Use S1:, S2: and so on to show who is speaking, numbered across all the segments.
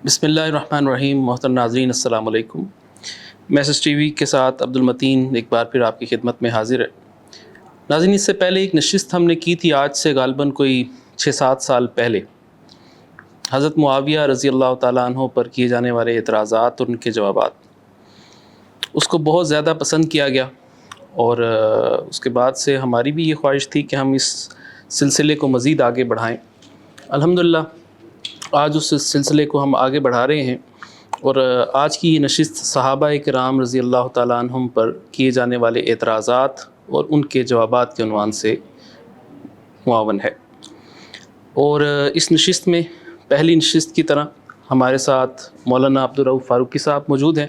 S1: بسم اللہ الرحمن الرحیم۔ محترم ناظرین السلام علیکم۔ میسج ٹی وی کے ساتھ عبدالمتین ایک بار پھر آپ کی خدمت میں حاضر ہے۔ ناظرین، اس سے پہلے ایک نشست ہم نے کی تھی آج سے غالباً کوئی 6-7 سال پہلے، حضرت معاویہ رضی اللہ تعالیٰ عنہ پر کیے جانے والے اعتراضات اور ان کے جوابات۔ اس کو بہت زیادہ پسند کیا گیا اور اس کے بعد سے ہماری بھی یہ خواہش تھی کہ ہم اس سلسلے کو مزید آگے بڑھائیں۔ الحمدللہ آج اس سلسلے کو ہم آگے بڑھا رہے ہیں، اور آج کی یہ نشست صحابہ کرام رضی اللہ تعالیٰ عنہم پر کیے جانے والے اعتراضات اور ان کے جوابات کے عنوان سے معاون ہے۔ اور اس نشست میں پہلی نشست کی طرح ہمارے ساتھ مولانا عبدالرؤف فاروقی صاحب موجود ہیں،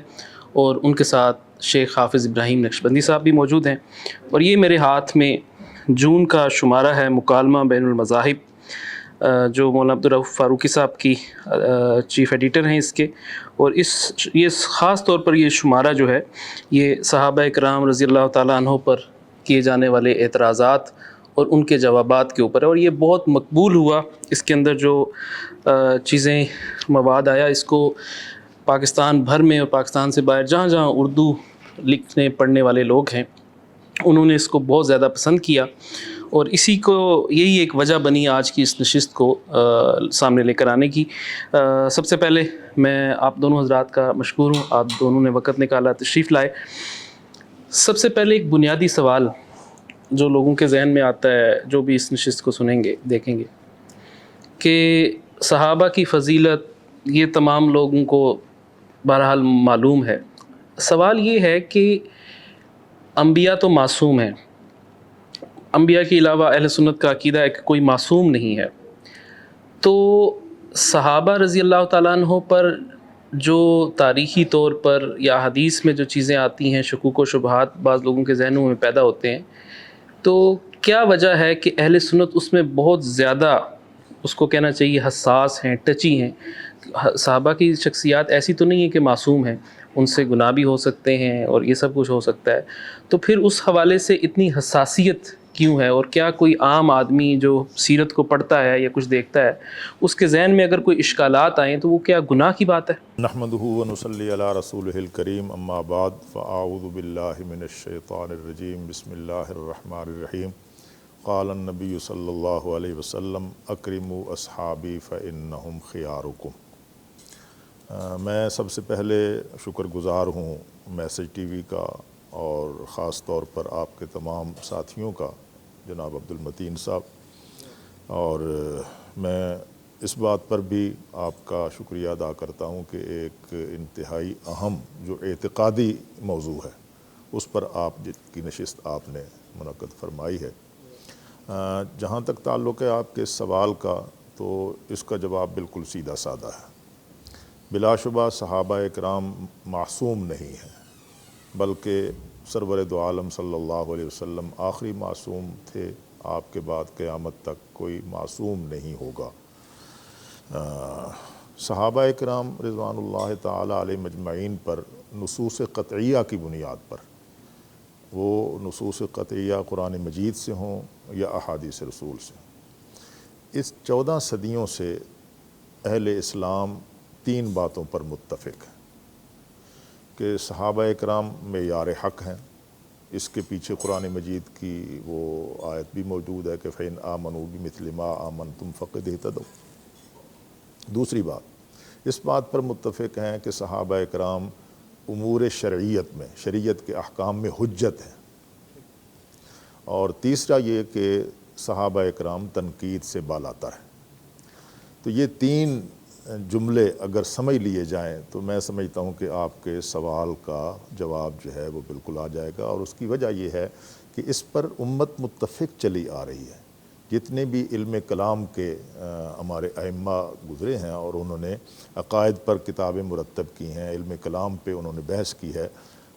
S1: اور ان کے ساتھ شیخ حافظ ابراہیم نقشبندی صاحب بھی موجود ہیں، اور یہ میرے ہاتھ میں جون کا شمارہ ہے مکالمہ بین المذاہب، جو مولانا عبدالرؤف فاروقی صاحب کی چیف ایڈیٹر ہیں اس کے، اور یہ خاص طور پر یہ شمارہ جو ہے یہ صحابہ کرام رضی اللہ تعالیٰ عنہ پر کیے جانے والے اعتراضات اور ان کے جوابات کے اوپر ہے، اور یہ بہت مقبول ہوا۔ اس کے اندر جو چیزیں مواد آیا، اس کو پاکستان بھر میں اور پاکستان سے باہر جہاں جہاں اردو لکھنے پڑھنے والے لوگ ہیں انہوں نے اس کو بہت زیادہ پسند کیا، اور اسی کو یہی ایک وجہ بنی آج کی اس نشست کو سامنے لے کر آنے کی۔ سب سے پہلے میں آپ دونوں حضرات کا مشکور ہوں، آپ دونوں نے وقت نکالا، تشریف لائے۔ سب سے پہلے ایک بنیادی سوال جو لوگوں کے ذہن میں آتا ہے، جو بھی اس نشست کو سنیں گے دیکھیں گے، کہ صحابہ کی فضیلت یہ تمام لوگوں کو بہرحال معلوم ہے۔ سوال یہ ہے کہ انبیاء تو معصوم ہیں، انبیاء کے علاوہ اہل سنت کا عقیدہ ہے کہ کوئی معصوم نہیں ہے، تو صحابہ رضی اللہ تعالیٰ عنہ پر جو تاریخی طور پر یا حدیث میں جو چیزیں آتی ہیں، شکوک و شبہات بعض لوگوں کے ذہنوں میں پیدا ہوتے ہیں، تو کیا وجہ ہے کہ اہل سنت اس میں بہت زیادہ، اس کو کہنا چاہیے، حساس ہیں، ٹچی ہیں؟ صحابہ کی شخصیات ایسی تو نہیں ہے کہ معصوم ہیں، ان سے گناہ بھی ہو سکتے ہیں اور یہ سب کچھ ہو سکتا ہے، تو پھر اس حوالے سے اتنی حساسیت کیوں ہے؟ اور کیا کوئی عام آدمی جو سیرت کو پڑھتا ہے یا کچھ دیکھتا ہے اس کے ذہن میں اگر کوئی اشکالات آئیں تو وہ کیا گناہ کی بات ہے؟
S2: نحمدہ ونصلی علی رسولہ الکریم، اما بعد، فاعوذ باللہ من الشیطان الرجیم، بسم اللہ الرحمن الرحیم۔ قال النبی صلی اللہ علیہ وسلم اکرموا اصحابی فانہم خیارکم۔ میں سب سے پہلے شکر گزار ہوں میسج ٹی وی کا، اور خاص طور پر آپ کے تمام ساتھیوں کا، جناب عبدالمتین صاحب، اور میں اس بات پر بھی آپ کا شکریہ ادا کرتا ہوں کہ ایک انتہائی اہم جو اعتقادی موضوع ہے اس پر آپ کی نشست آپ نے منعقد فرمائی ہے۔ جہاں تک تعلق ہے آپ کے سوال کا، تو اس کا جواب بالکل سیدھا سادہ ہے۔ بلا شبہ صحابہ کرام معصوم نہیں ہیں، بلکہ سرور دو عالم صلی اللہ علیہ وسلم آخری معصوم تھے، آپ کے بعد قیامت تک کوئی معصوم نہیں ہوگا۔ صحابہ کرام رضوان اللہ تعالی علیہ مجمعین پر نصوص قطعیہ کی بنیاد پر، وہ نصوص قطعیہ قرآن مجید سے ہوں یا احادیث رسول سے، اس 14 صدیوں سے اہل اسلام 3 باتوں پر متفق ہیں کہ صحابہ کرام معیار حق ہیں۔ اس کے پیچھے قرآن مجید کی وہ آیت بھی موجود ہے کہ فَإِنْ آمَنُوا بِمِثْلِ مَا آمَنْتُمْ فَقَدِ اهْتَدَوْا۔ دوسری بات، اس بات پر متفق ہیں کہ صحابہ کرام امور شرعیت میں، شریعت کے احکام میں حجت ہیں۔ اور تیسرا یہ کہ صحابہ کرام تنقید سے بالاتر ہیں۔ تو یہ 3 جملے اگر سمجھ لیے جائیں تو میں سمجھتا ہوں کہ آپ کے سوال کا جواب جو ہے وہ بالکل آ جائے گا، اور اس کی وجہ یہ ہے کہ اس پر امت متفق چلی آ رہی ہے۔ جتنے بھی علم کلام کے ہمارے ائمہ گزرے ہیں اور انہوں نے عقائد پر کتابیں مرتب کی ہیں، علم کلام پہ انہوں نے بحث کی ہے،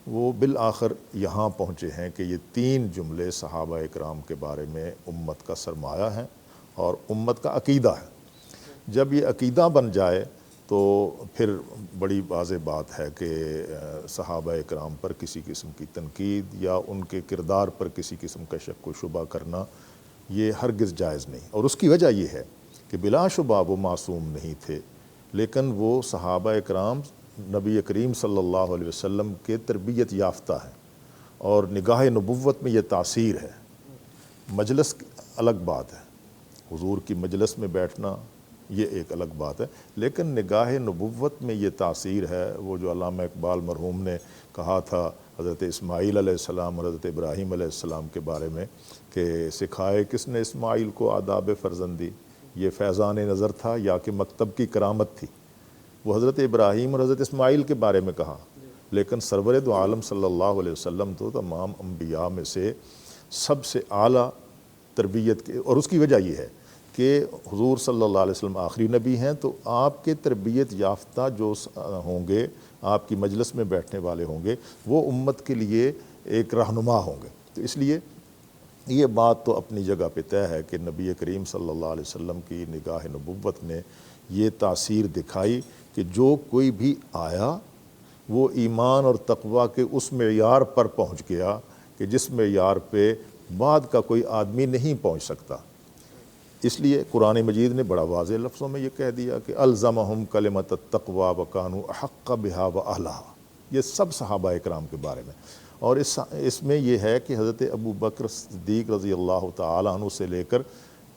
S2: وہ بالآخر یہاں پہنچے ہیں کہ یہ 3 جملے صحابہ کرام کے بارے میں امت کا سرمایہ ہیں اور امت کا عقیدہ ہے۔ جب یہ عقیدہ بن جائے تو پھر بڑی واضح بات ہے کہ صحابہ کرام پر کسی قسم کی تنقید یا ان کے کردار پر کسی قسم کا شک و شبہ کرنا یہ ہرگز جائز نہیں۔ اور اس کی وجہ یہ ہے کہ بلا شبہ وہ معصوم نہیں تھے، لیکن وہ صحابہ اکرام نبی کریم صلی اللہ علیہ وسلم کے تربیت یافتہ ہیں، اور نگاہ نبوت میں یہ تاثیر ہے۔ مجلس الگ بات ہے، حضور کی مجلس میں بیٹھنا یہ ایک الگ بات ہے، لیکن نگاہ نبوت میں یہ تاثیر ہے۔ وہ جو علامہ اقبال مرحوم نے کہا تھا حضرت اسماعیل علیہ السلام اور حضرت ابراہیم علیہ السلام کے بارے میں کہ سکھائے کس نے اسماعیل کو آداب فرزندی، یہ فیضان نظر تھا یا کہ مکتب کی کرامت تھی؟ وہ حضرت ابراہیم اور حضرت اسماعیل کے بارے میں کہا، لیکن سرور دو عالم صلی اللہ علیہ وسلم تو تمام انبیاء میں سے سب سے اعلیٰ تربیت کے، اور اس کی وجہ یہ ہے کہ حضور صلی اللہ علیہ وسلم آخری نبی ہیں، تو آپ کے تربیت یافتہ جو ہوں گے، آپ کی مجلس میں بیٹھنے والے ہوں گے، وہ امت کے لیے ایک رہنما ہوں گے۔ تو اس لیے یہ بات تو اپنی جگہ پہ طے ہے کہ نبی کریم صلی اللہ علیہ وسلم کی نگاہ نبوت نے یہ تاثیر دکھائی کہ جو کوئی بھی آیا وہ ایمان اور تقوی کے اس معیار پر پہنچ گیا کہ جس معیار پہ بعد کا کوئی آدمی نہیں پہنچ سکتا۔ اس لیے قرآن مجید نے بڑا واضح لفظوں میں یہ کہہ دیا کہ الزمہم کلمۃ التقوی وکانوا احق بہا واہلہا، یہ سب صحابہ اکرام کے بارے میں۔ اور اس میں یہ ہے کہ حضرت ابو بکر صدیق رضی اللہ تعالیٰ عنہ سے لے کر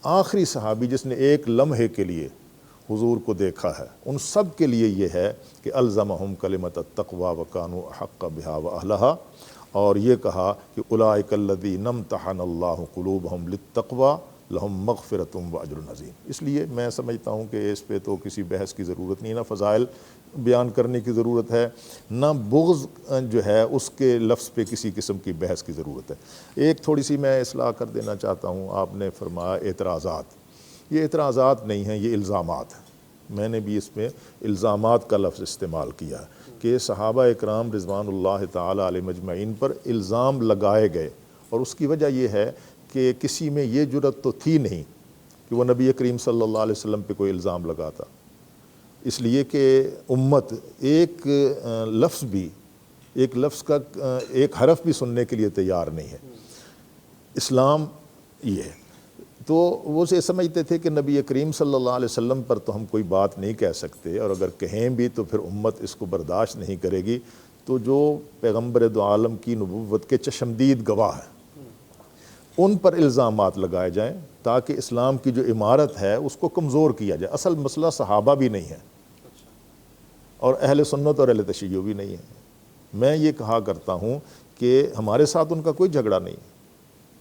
S2: آخری صحابی جس نے ایک لمحے کے لیے حضور کو دیکھا ہے، ان سب کے لیے یہ ہے کہ الزمہم کلمۃ التقوی وکانوا احق بہا واہلہا، اور یہ کہا کہ اولئک الذین امتحن اللہ قلوبہم للتقوی لہم مغفرۃ واجر عظیم۔ اس لیے میں سمجھتا ہوں کہ اس پہ تو کسی بحث کی ضرورت نہیں، نہ فضائل بیان کرنے کی ضرورت ہے، نہ بغض جو ہے اس کے لفظ پہ کسی قسم کی بحث کی ضرورت ہے۔ ایک تھوڑی سی میں اصلاح کر دینا چاہتا ہوں، آپ نے فرمایا اعتراضات، یہ اعتراضات نہیں ہیں، یہ الزامات ہیں۔ میں نے بھی اس میں الزامات کا لفظ استعمال کیا ہے کہ صحابہ اکرام رضوان اللہ تعالیٰ علیہ مجمعین پر الزام لگائے گئے، اور اس کی وجہ یہ ہے کہ کسی میں یہ جرأت تو تھی نہیں کہ وہ نبی کریم صلی اللہ علیہ وسلم پہ کوئی الزام لگاتا، اس لیے کہ امت ایک لفظ بھی، ایک لفظ کا ایک حرف بھی سننے کے لیے تیار نہیں ہے۔ اسلام یہ ہے، تو وہ سے سمجھتے تھے کہ نبی کریم صلی اللہ علیہ وسلم پر تو ہم کوئی بات نہیں کہہ سکتے، اور اگر کہیں بھی تو پھر امت اس کو برداشت نہیں کرے گی، تو جو پیغمبر دو عالم کی نبوت کے چشمدید گواہ ہیں ان پر الزامات لگائے جائیں تاکہ اسلام کی جو عمارت ہے اس کو کمزور کیا جائے۔ اصل مسئلہ صحابہ بھی نہیں ہے، اور اہل سنت اور اہل تشیع بھی نہیں ہے۔ میں یہ کہا کرتا ہوں کہ ہمارے ساتھ ان کا کوئی جھگڑا نہیں،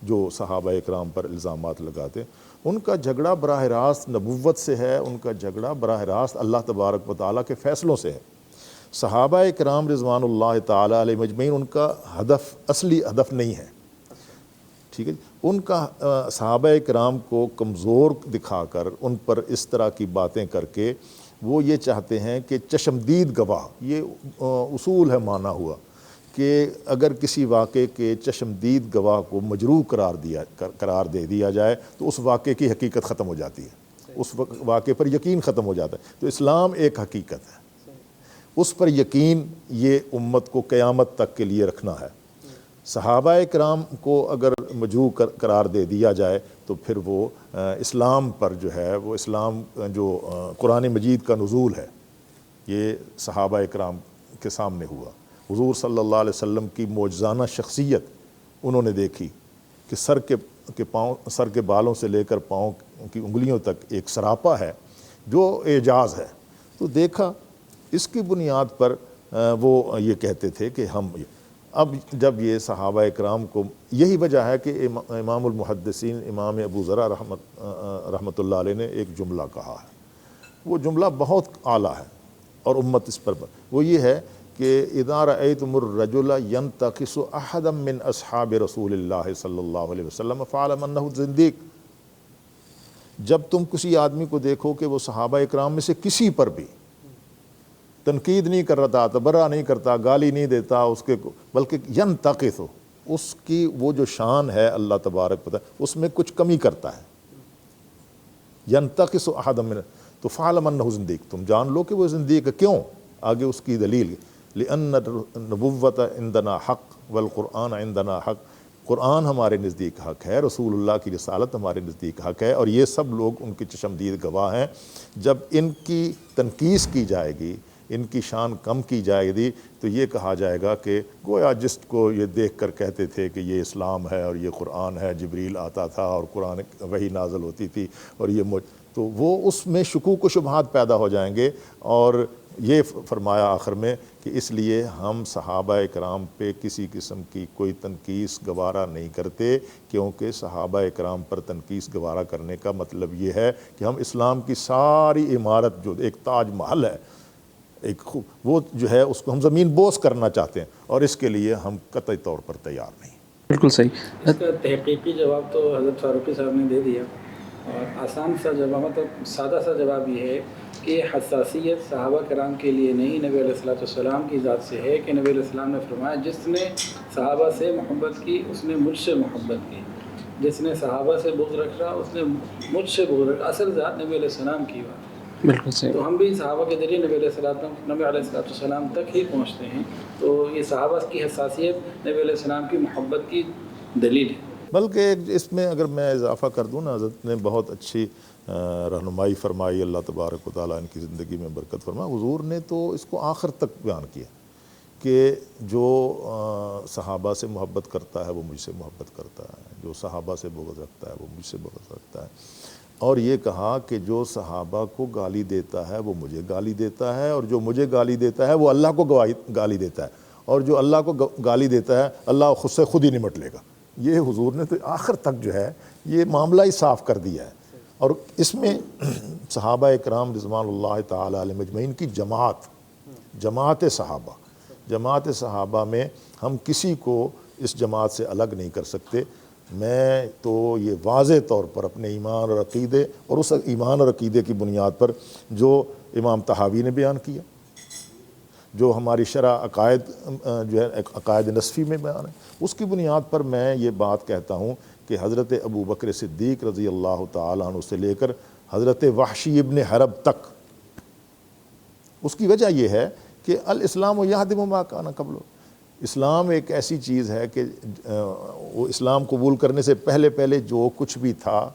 S2: جو صحابہ اکرام پر الزامات لگاتے، ان کا جھگڑا براہ راست نبوت سے ہے، ان کا جھگڑا براہ راست اللہ تبارک و تعالیٰ کے فیصلوں سے ہے۔ صحابہ اکرام رضوان اللہ تعالیٰ علیہ مجمعین ان کا ہدف، اصلی ہدف نہیں ہے، ٹھیک ہے۔ ان کا صحابہ اکرام کو کمزور دکھا کر، ان پر اس طرح کی باتیں کر کے وہ یہ چاہتے ہیں کہ چشمدید گواہ، یہ اصول ہے مانا ہوا کہ اگر کسی واقعے کے چشمدید گواہ کو مجروح قرار دے دیا جائے تو اس واقعے کی حقیقت ختم ہو جاتی ہے، اس واقعے پر یقین ختم ہو جاتا ہے۔ تو اسلام ایک حقیقت ہے، اس پر یقین یہ امت کو قیامت تک کے لیے رکھنا ہے۔ صحابہ اکرام کو اگر مجروح قرار دے دیا جائے تو پھر وہ اسلام پر جو ہے، وہ اسلام جو قرآن مجید کا نزول ہے، یہ صحابہ اکرام کے سامنے ہوا۔ حضور صلی اللہ علیہ وسلم کی معجزانہ شخصیت انہوں نے دیکھی کہ سر کے بالوں سے لے کر پاؤں کی انگلیوں تک ایک سراپا ہے جو اعجاز ہے، تو دیکھا، اس کی بنیاد پر وہ یہ کہتے تھے کہ ہم اب جب یہ صحابہ اکرام کو، یہی وجہ ہے کہ امام المحدثین امام ابو زرع رحمۃ اللہ علیہ نے ایک جملہ کہا ہے، وہ جملہ بہت اعلیٰ ہے اور امت اس پر وہ یہ ہے کہ اذا رأیتم الرجل ینتقص احدا من اصحاب رسول اللہ صلی اللہ علیہ وسلم فاعلم انہ زندیق، جب تم کسی آدمی کو دیکھو کہ وہ صحابہ اکرام میں سے کسی پر بھی تنقید نہیں کر رہا تھا، تبرہ نہیں کرتا، گالی نہیں دیتا اس کے، بلکہ ینتقص، اس کی وہ جو شان ہے اللہ تبارک پتہ اس میں کچھ کمی کرتا ہے، ینتقص احد من، تو فعلم انہ زندیق، تم جان لو کہ وہ زندیق ہے۔ کیوں؟ آگے اس کی دلیل، لأن النبوۃ عندنا حق والقرآن عندنا حق، قرآن ہمارے نزدیک حق ہے، رسول اللہ کی رسالت ہمارے نزدیک حق ہے، اور یہ سب لوگ ان کے چشمدید گواہ ہیں۔ جب ان کی تنقیص کی جائے گی، ان کی شان کم کی جائے گی، تو یہ کہا جائے گا کہ گویا جس کو یہ دیکھ کر کہتے تھے کہ یہ اسلام ہے اور یہ قرآن ہے، جبریل آتا تھا اور قرآن وحی نازل ہوتی تھی اور یہ تو وہ اس میں شکوک و شبہات پیدا ہو جائیں گے۔ اور یہ فرمایا آخر میں کہ اس لیے ہم صحابہ کرام پہ کسی قسم کی کوئی تنقیص گوارا نہیں کرتے، کیونکہ صحابہ کرام پر تنقیص گوارا کرنے کا مطلب یہ ہے کہ ہم اسلام کی ساری عمارت جو ایک تاج محل ہے، ایک وہ جو ہے اس کو ہم زمین بوس کرنا چاہتے ہیں، اور اس کے لیے ہم قطعی طور پر تیار نہیں۔
S1: بالکل صحیح۔
S3: اس کا تحقیقی جواب تو حضرت فاروقی صاحب نے دے دیا، اور آسان سا جواب، مطلب سادہ سا جواب یہ ہے کہ حساسیت صحابہ کرام کے لیے نہیں، نبی علیہ الصلوۃ والسلام کی ذات سے ہے کہ نبی علیہ السلام نے فرمایا جس نے صحابہ سے محبت کی اس نے مجھ سے محبت کی، جس نے صحابہ سے بغض رکھا اس نے مجھ سے بغض رکھا، اصل ذات نبی علیہ السلام کی بات۔
S1: بالکل صحیح۔
S3: تو ہم بھی صحابہ کے ذریعے نبی علیہ السلام تک ہی پہنچتے ہیں، تو یہ صحابہ کی حساسیت نبی علیہ السلام کی محبت کی دلیل ہے۔
S2: بلکہ اس میں اگر میں اضافہ کر دوں نا، حضرت نے بہت اچھی رہنمائی فرمائی، اللہ تبارک و تعالیٰ ان کی زندگی میں برکت فرمائے۔ حضور نے تو اس کو آخر تک بیان کیا کہ جو صحابہ سے محبت کرتا ہے وہ مجھ سے محبت کرتا ہے، جو صحابہ سے بغض رکھتا ہے وہ مجھ سے بغض رکھتا ہے، اور یہ کہا کہ جو صحابہ کو گالی دیتا ہے وہ مجھے گالی دیتا ہے، اور جو مجھے گالی دیتا ہے وہ اللہ کو گالی دیتا ہے، اور جو اللہ کو گالی دیتا ہے اللہ خود سے خود ہی نمٹ لے گا۔ یہ حضور نے تو آخر تک جو ہے یہ معاملہ ہی صاف کر دیا ہے۔ اور اس میں صحابہ اکرام رضوان اللہ تعالی علیہ مجمعین کی جماعت صحابہ میں ہم کسی کو اس جماعت سے الگ نہیں کر سکتے۔ میں تو یہ واضح طور پر اپنے ایمان اور عقیدے، اور اس ایمان اور عقیدے کی بنیاد پر جو امام طحاوی نے بیان کیا، جو ہماری شرح عقائد جو ہے عقائد نصفی میں بیان ہے، اس کی بنیاد پر میں یہ بات کہتا ہوں کہ حضرت ابو بکر صدیق رضی اللہ تعالیٰ عنہ سے لے کر حضرت وحشی ابن حرب تک، اس کی وجہ یہ ہے کہ الاسلام یہدم ما کان قبلہ، اسلام ایک ایسی چیز ہے کہ وہ اسلام قبول کرنے سے پہلے جو کچھ بھی تھا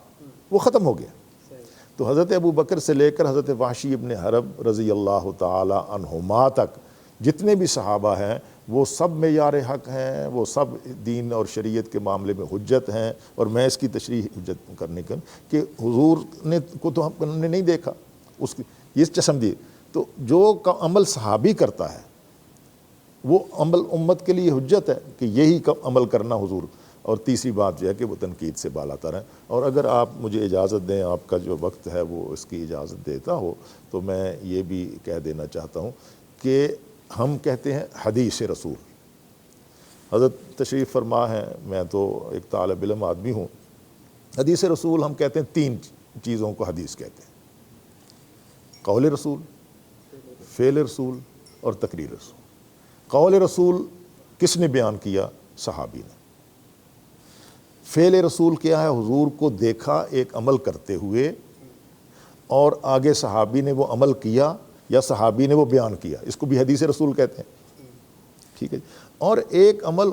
S2: وہ ختم ہو گیا۔ تو حضرت ابو بکر سے لے کر حضرت وحشی ابن حرب رضی اللہ تعالی عنہما تک جتنے بھی صحابہ ہیں وہ سب معیار حق ہیں، وہ سب دین اور شریعت کے معاملے میں حجت ہیں۔ اور میں اس کی تشریح حجت کرنے کا کہ حضور نے کو تو ہم نے نہیں دیکھا، اس کی یہ چشم دی، تو جو عمل صحابی کرتا ہے وہ عمل امت کے لیے حجت ہے کہ یہی عمل کرنا حضور۔ اور تیسری بات جو ہے کہ وہ تنقید سے بالاتر ہیں۔ اور اگر آپ مجھے اجازت دیں، آپ کا جو وقت ہے وہ اس کی اجازت دیتا ہو، تو میں یہ بھی کہہ دینا چاہتا ہوں کہ ہم کہتے ہیں حدیث رسول۔ حضرت تشریف فرما ہے، میں تو ایک طالب علم آدمی ہوں، حدیث رسول ہم کہتے ہیں 3 چیزوں کو حدیث کہتے ہیں: قول رسول، فعل رسول اور تقریر رسول۔ قول رسول کس نے بیان کیا؟ صحابی نے۔ فعل رسول کیا ہے؟ حضور کو دیکھا ایک عمل کرتے ہوئے، اور آگے صحابی نے وہ عمل کیا یا صحابی نے وہ بیان کیا، اس کو بھی حدیث رسول کہتے ہیں۔ ٹھیک ہے۔ اور ایک عمل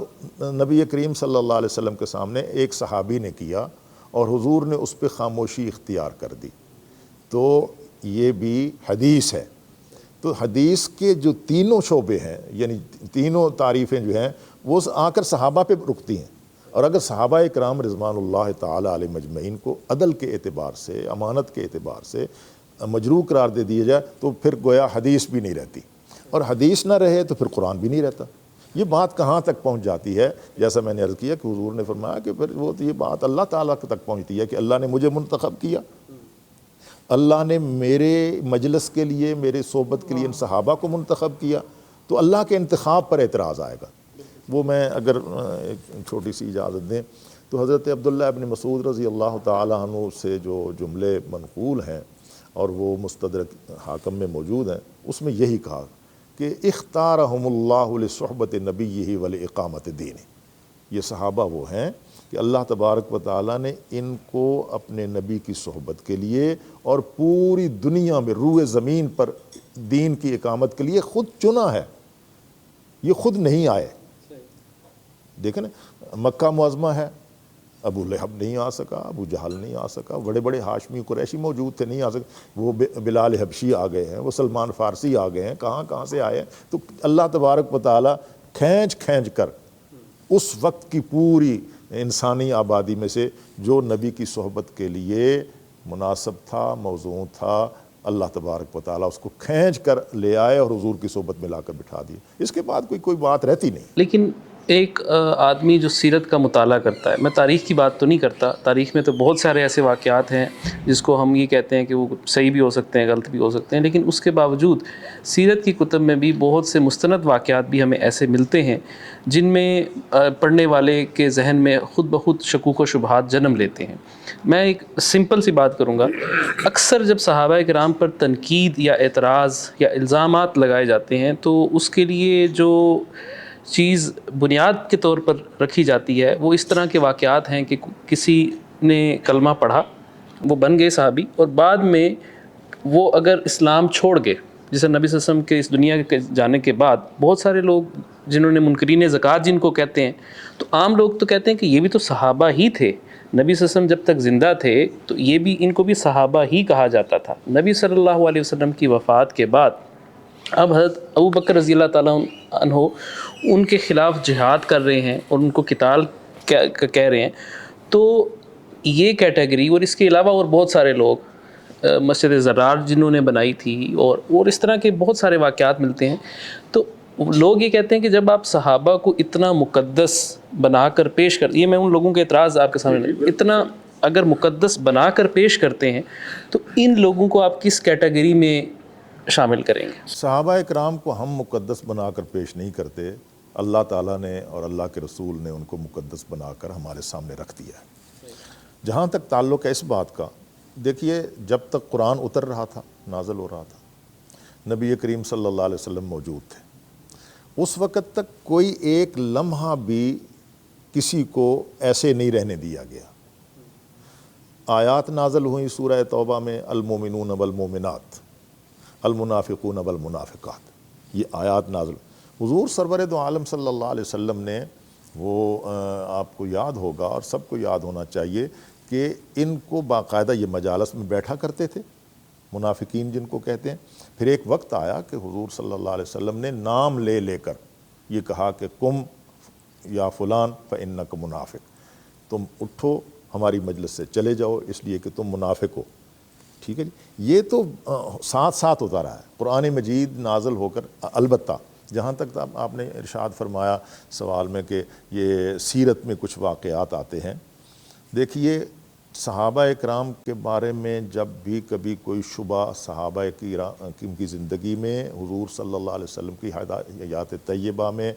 S2: نبی کریم صلی اللہ علیہ وسلم کے سامنے ایک صحابی نے کیا اور حضور نے اس پہ خاموشی اختیار کر دی، تو یہ بھی حدیث ہے۔ تو حدیث کے جو تینوں شعبے ہیں، یعنی تینوں تعریفیں جو ہیں وہ آ کر صحابہ پہ رکتی ہیں۔ اور اگر صحابہ اکرام رضوان اللہ تعالی علیہ مجمعین کو عدل کے اعتبار سے، امانت کے اعتبار سے مجروح قرار دے دیا جائے تو پھر گویا حدیث بھی نہیں رہتی، اور حدیث نہ رہے تو پھر قرآن بھی نہیں رہتا۔ یہ بات کہاں تک پہنچ جاتی ہے؟ جیسا میں نے عرض کیا کہ حضور نے فرمایا کہ پھر وہ تو یہ بات اللہ تعالیٰ تک پہنچتی ہے کہ اللہ نے مجھے منتخب کیا، اللہ نے میرے مجلس کے لیے، میرے صحبت کے لیے ان صحابہ کو منتخب کیا، تو اللہ کے انتخاب پر اعتراض آئے گا۔ وہ میں اگر ایک چھوٹی سی اجازت دیں تو حضرت عبداللہ ابن مسعود رضی اللہ تعالیٰ عنہ سے جو جملے منقول ہیں اور وہ مستدرک حاکم میں موجود ہیں، اس میں یہی کہا کہ اختارہم اللہ لصحبت نبیہ ولاقامت دینہ۔ یہ صحابہ وہ ہیں کہ اللہ تبارک و تعالیٰ نے ان کو اپنے نبی کی صحبت کے لیے اور پوری دنیا میں روئے زمین پر دین کی اقامت کے لیے خود چنا ہے، یہ خود نہیں آئے۔ دیکھیں نا، مکہ معظمہ ہے، ابو لہب نہیں آ سکا، ابو جہل نہیں آ سکا، بڑے بڑے ہاشمی قریشی موجود تھے، نہیں آ سکے، وہ بلال حبشی آ گئے ہیں، وہ سلمان فارسی آ گئے ہیں، کہاں کہاں سے آئے ہیں۔ تو اللہ تبارک و تعالیٰ کھینچ کر اس وقت کی پوری انسانی آبادی میں سے جو نبی کی صحبت کے لیے مناسب تھا، موزوں تھا، اللہ تبارک و تعالیٰ اس کو کھینچ کر لے آئے اور حضور کی صحبت میں لا کر بٹھا دی۔ اس کے بعد کوئی بات رہتی نہیں۔
S1: لیکن ایک آدمی جو سیرت کا مطالعہ کرتا ہے، میں تاریخ کی بات تو نہیں کرتا، تاریخ میں تو بہت سارے ایسے واقعات ہیں جس کو ہم یہ کہتے ہیں کہ وہ صحیح بھی ہو سکتے ہیں، غلط بھی ہو سکتے ہیں، لیکن اس کے باوجود سیرت کی کتب میں بھی بہت سے مستند واقعات بھی ہمیں ایسے ملتے ہیں جن میں پڑھنے والے کے ذہن میں خود بخود شکوک و شبہات جنم لیتے ہیں۔ میں ایک سمپل سی بات کروں گا، اکثر جب صحابہ کرام پر تنقید یا اعتراض یا الزامات لگائے جاتے ہیں تو اس کے لیے جو چیز بنیاد کے طور پر رکھی جاتی ہے وہ اس طرح کے واقعات ہیں کہ کسی نے کلمہ پڑھا، وہ بن گئے صحابی، اور بعد میں وہ اگر اسلام چھوڑ گئے، جیسے نبی صلی اللہ علیہ وسلم کے اس دنیا کے جانے کے بعد بہت سارے لوگ جنہوں نے منکرین زکوٰۃ جن کو کہتے ہیں، تو عام لوگ تو کہتے ہیں کہ یہ بھی تو صحابہ ہی تھے، نبی صلی اللہ علیہ وسلم جب تک زندہ تھے تو یہ بھی، ان کو بھی صحابہ ہی کہا جاتا تھا۔ نبی صلی اللہ علیہ وسلم کی وفات کے بعد اب حضرت ابو بکر رضی اللہ تعالیٰ عنہ ان کے خلاف جہاد کر رہے ہیں اور ان کو قتال کہہ رہے ہیں، تو یہ کیٹیگری اور اس کے علاوہ اور بہت سارے لوگ، مسجد زرار جنہوں نے بنائی تھی اور اس طرح کے بہت سارے واقعات ملتے ہیں، تو لوگ یہ کہتے ہیں کہ جب آپ صحابہ کو اتنا مقدس بنا کر پیش کر، یہ میں ان لوگوں کے اعتراض آپ کے سامنے، اتنا اگر مقدس بنا کر پیش کرتے ہیں تو ان لوگوں کو آپ کس کیٹیگری میں شامل کریں گے؟
S2: صحابہ کرام کو ہم مقدس بنا کر پیش نہیں کرتے، اللہ تعالیٰ نے اور اللہ کے رسول نے ان کو مقدس بنا کر ہمارے سامنے رکھ دیا ہے۔ جہاں تک تعلق ہے اس بات کا، دیکھیے جب تک قرآن اتر رہا تھا، نازل ہو رہا تھا، نبی کریم صلی اللہ علیہ وسلم موجود تھے، اس وقت تک کوئی ایک لمحہ بھی کسی کو ایسے نہیں رہنے دیا گیا۔ آیات نازل ہوئیں سورہ توبہ میں، المومنون والمومنات، المنافقون والمنافقات، یہ آیات نازل۔ حضور سرور دو عالم صلی اللہ علیہ وسلم نے، وہ آپ کو یاد ہوگا اور سب کو یاد ہونا چاہیے کہ ان کو باقاعدہ یہ مجالس میں بیٹھا کرتے تھے، منافقین جن کو کہتے ہیں۔ پھر ایک وقت آیا کہ حضور صلی اللہ علیہ وسلم نے نام لے لے کر یہ کہا کہ کم یا فلان فإنک منافق، تم اٹھو ہماری مجلس سے چلے جاؤ اس لیے کہ تم منافق ہو۔ ٹھیک ہے جی، یہ تو ساتھ ساتھ ہوتا رہا ہے، قرآن مجید نازل ہو کر۔ البتہ جہاں تک آپ نے ارشاد فرمایا سوال میں کہ یہ سیرت میں کچھ واقعات آتے ہیں، دیکھیے صحابہ کرام کے بارے میں جب بھی کبھی کوئی شبہ صحابہ کی زندگی میں حضور صلی اللہ علیہ وسلم کی حیات طیبہ میں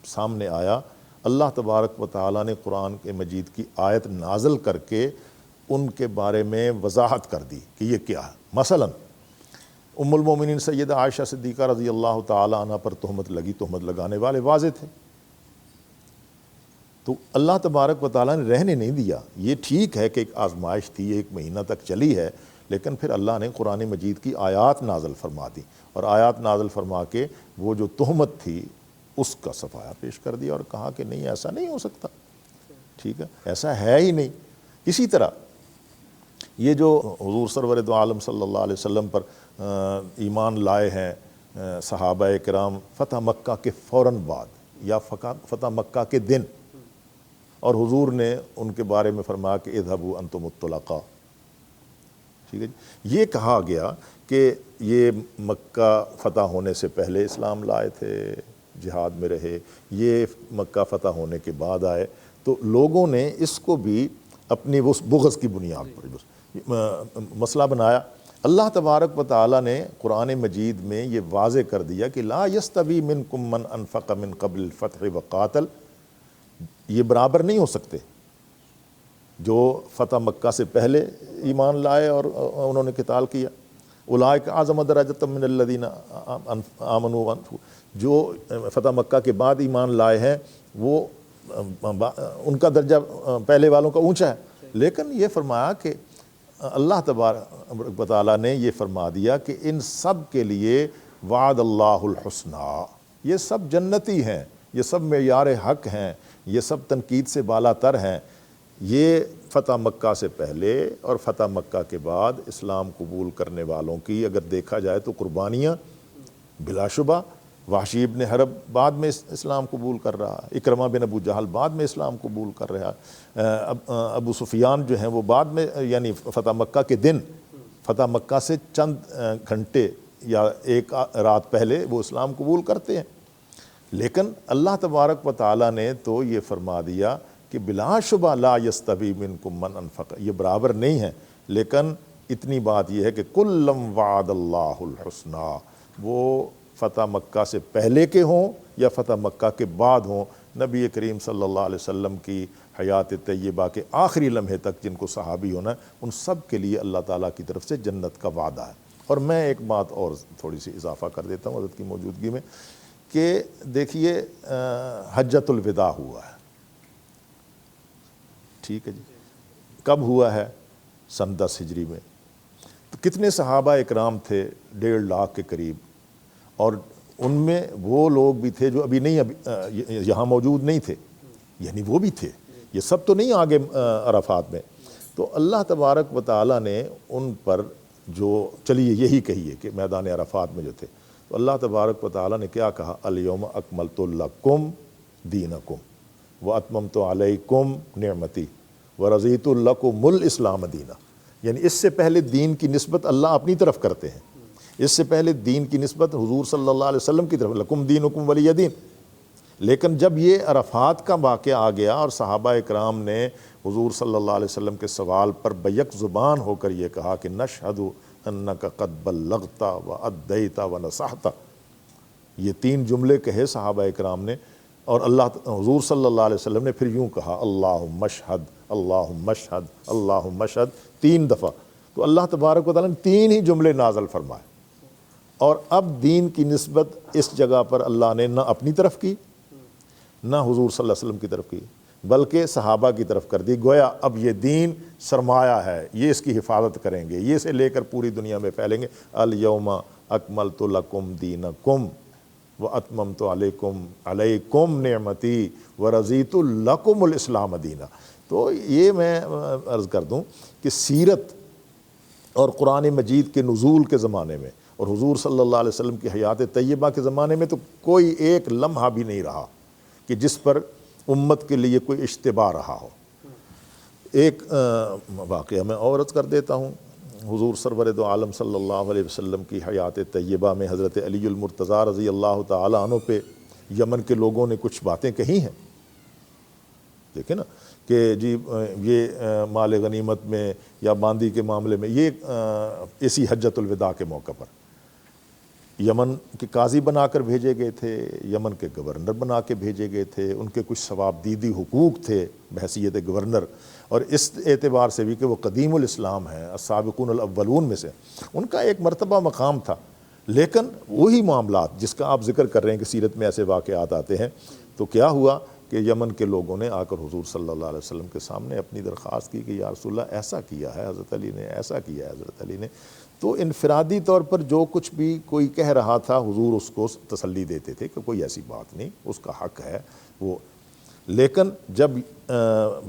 S2: سامنے آیا، اللہ تبارک و تعالیٰ نے قرآن کے مجید کی آیت نازل کر کے ان کے بارے میں وضاحت کر دی کہ یہ کیا ہے۔ مثلا ام المومنین سیدہ عائشہ صدیقہ رضی اللہ تعالیٰ عنہ پر تہمت لگی، تہمت لگانے والے واضح تھے، تو اللہ تبارک و تعالیٰ نے رہنے نہیں دیا۔ یہ ٹھیک ہے کہ ایک آزمائش تھی، ایک مہینہ تک چلی ہے، لیکن پھر اللہ نے قرآن مجید کی آیات نازل فرما دی، اور آیات نازل فرما کے وہ جو تہمت تھی اس کا صفایہ پیش کر دیا اور کہا کہ نہیں، ایسا نہیں ہو سکتا، ٹھیک ہے، ایسا ہے ہی نہیں۔ اسی طرح یہ جو حضور سرور دو عالم صلی اللہ علیہ وسلم پر ایمان لائے ہیں صحابہ کرام فتح مکہ کے فوراً بعد یا فتح مکہ کے دن، اور حضور نے ان کے بارے میں فرمایا کہ اذهبوا انتم الطلقاء، ٹھیک ہے جی، یہ کہا گیا کہ یہ مکہ فتح ہونے سے پہلے اسلام لائے تھے، جہاد میں رہے، یہ مکہ فتح ہونے کے بعد آئے، تو لوگوں نے اس کو بھی اپنی اس بغض کی بنیاد پر مسئلہ بنایا۔ اللہ تبارک و تعالیٰ نے قرآن مجید میں یہ واضح کر دیا کہ لا یستوی منکم من انفق من قبل الفتح وقاتل، یہ برابر نہیں ہو سکتے جو فتح مکہ سے پہلے ایمان لائے اور انہوں نے قتال کیا، اولئک اعظم درجۃ من الذین آمنوا وانفقوا، جو فتح مکہ کے بعد ایمان لائے ہیں وہ ان کا درجہ پہلے والوں کا اونچا ہے۔ لیکن یہ فرمایا کہ اللہ تبارک و تعالیٰ نے یہ فرما دیا کہ ان سب کے لیے وعد اللہ الحسنہ، یہ سب جنتی ہیں، یہ سب معیار حق ہیں، یہ سب تنقید سے بالا تر ہیں۔ یہ فتح مکہ سے پہلے اور فتح مکہ کے بعد اسلام قبول کرنے والوں کی اگر دیکھا جائے تو قربانیاں بلا شبہ، وحشی ابن حرب بعد میں اسلام قبول کر رہا، اکرمہ بن ابو جہل بعد میں اسلام قبول کر رہا، ابو سفیان جو ہیں وہ بعد میں، یعنی فتح مکہ کے دن، فتح مکہ سے چند گھنٹے یا ایک رات پہلے وہ اسلام قبول کرتے ہیں۔ لیکن اللہ تبارک و تعالیٰ نے تو یہ فرما دیا کہ بلا شبہ لا یستوی منکم من انفق، یہ برابر نہیں ہے، لیکن اتنی بات یہ ہے کہ کلم وعد اللہ الحسنی، وہ فتح مکہ سے پہلے کے ہوں یا فتح مکہ کے بعد ہوں، نبی کریم صلی اللہ علیہ وسلم کی حیات طیبہ کے آخری لمحے تک جن کو صحابی ہونا ہے، ان سب کے لیے اللہ تعالیٰ کی طرف سے جنت کا وعدہ ہے۔ اور میں ایک بات اور تھوڑی سی اضافہ کر دیتا ہوں حضرت کی موجودگی میں، کہ دیکھیے حجۃ الوداع ہوا ہے، ٹھیک ہے جی، کب ہوا ہے؟ سن 10 ہجری میں۔ تو کتنے صحابہ اکرام تھے؟ 1.5 لاکھ کے قریب، اور ان میں وہ لوگ بھی تھے جو ابھی یہاں موجود نہیں تھے، یعنی وہ بھی تھے، یہ سب تو نہیں آگے عرفات میں۔ تو اللہ تبارک و تعالیٰ نے ان پر جو، چلیے یہی کہیے کہ میدان عرفات میں جو تھے، تو اللہ تبارک و تعالیٰ نے کیا کہا؟ الیوم اکملت لکم دینکم واتممت علیکم نعمتی ورضیت لکم الاسلام دینا۔ یعنی اس سے پہلے دین کی نسبت اللہ اپنی طرف کرتے ہیں، اس سے پہلے دین کی نسبت حضور صلی اللہ علیہ وسلم کی طرف، لکم دینکم ولی دین۔ لیکن جب یہ عرفات کا واقعہ آ گیا اور صحابہ اکرام نے حضور صلی اللہ علیہ وسلم کے سوال پر بیک زبان ہو کر یہ کہا کہ نشہد انک قد بلغت وادیت ونصحت، یہ 3 جملے کہے صحابہ اکرام نے، اور حضور صلی اللہ علیہ وسلم نے پھر یوں کہا اللہم اشہد اللہم اشہد اللہم اشہد 3 دفعہ۔ تو اللہ تبارک و تعالیٰ نے 3 ہی جملے نازل فرمائے، اور اب دین کی نسبت اس جگہ پر اللہ نے نہ اپنی طرف کی نہ حضور صلی اللہ علیہ وسلم کی طرف کی، بلکہ صحابہ کی طرف کر دی۔ گویا اب یہ دین سرمایہ ہے، یہ اس کی حفاظت کریں گے، یہ اسے لے کر پوری دنیا میں پھیلیں گے۔ الیوم اکملت لکم دینکم واتممت علیکم نعمتی ورضیت لکم الاسلام دینا۔ تو یہ میں عرض کر دوں کہ سیرت اور قرآن مجید کے نزول کے زمانے میں اور حضور صلی اللہ علیہ وسلم کی حیات طیبہ کے زمانے میں تو کوئی ایک لمحہ بھی نہیں رہا کہ جس پر امت کے لیے کوئی اشتباہ رہا ہو۔ ایک واقعہ میں اور عرض کر دیتا ہوں، حضور سرور دو عالم صلی اللہ علیہ وسلم کی حیات طیبہ میں حضرت علی المرتضیٰ رضی اللہ تعالی عنہ پہ یمن کے لوگوں نے کچھ باتیں کہی ہیں، دیکھیں نا، کہ جی یہ مال غنیمت میں یا باندی کے معاملے میں، یہ اسی حجۃ الوداع کے موقع پر یمن کے قاضی بنا کر بھیجے گئے تھے، یمن کے گورنر بنا کے بھیجے گئے تھے، ان کے کچھ ثواب دیدی حقوق تھے بحیثیت گورنر، اور اس اعتبار سے بھی کہ وہ قدیم الاسلام ہیں، السابقون الاولون میں سے، ان کا ایک مرتبہ مقام تھا۔ لیکن وہی معاملات جس کا آپ ذکر کر رہے ہیں کہ سیرت میں ایسے واقعات آتے ہیں، تو کیا ہوا کہ یمن کے لوگوں نے آ کر حضور صلی اللہ علیہ وسلم کے سامنے اپنی درخواست کی کہ یا رسول اللہ ایسا کیا ہے حضرت علی نے، ایسا کیا ہے حضرت علی نے۔ تو انفرادی طور پر جو کچھ بھی کوئی کہہ رہا تھا حضور اس کو تسلی دیتے تھے کہ کوئی ایسی بات نہیں، اس کا حق ہے وہ۔ لیکن جب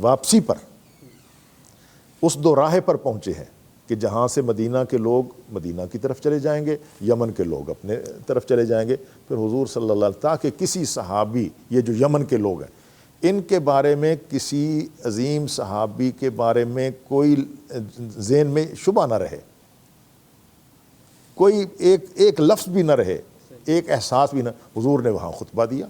S2: واپسی پر اس دو راہ پر پہنچے ہیں کہ جہاں سے مدینہ کے لوگ مدینہ کی طرف چلے جائیں گے، یمن کے لوگ اپنے طرف چلے جائیں گے، پھر حضور صلی اللہ علیہ وسلم تاکہ کسی صحابی، یہ جو یمن کے لوگ ہیں، ان کے بارے میں کسی عظیم صحابی کے بارے میں کوئی ذہن میں شبہ نہ رہے، کوئی ایک لفظ بھی نہ رہے، ایک احساس بھی نہ۔ حضور نے وہاں خطبہ دیا،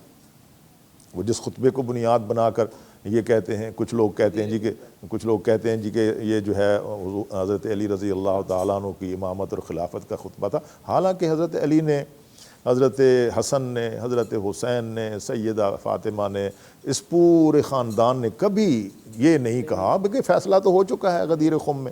S2: وہ جس خطبے کو بنیاد بنا کر یہ کہتے ہیں، کچھ لوگ کہتے ہیں جی کہ یہ جو ہے حضرت علی رضی اللہ تعالیٰ عنہ کی امامت اور خلافت کا خطبہ تھا، حالانکہ حضرت علی نے، حضرت حسن نے، حضرت حسین نے، سیدہ فاطمہ نے، اس پورے خاندان نے کبھی یہ نہیں کہا کہ فیصلہ تو ہو چکا ہے غدیر خم میں،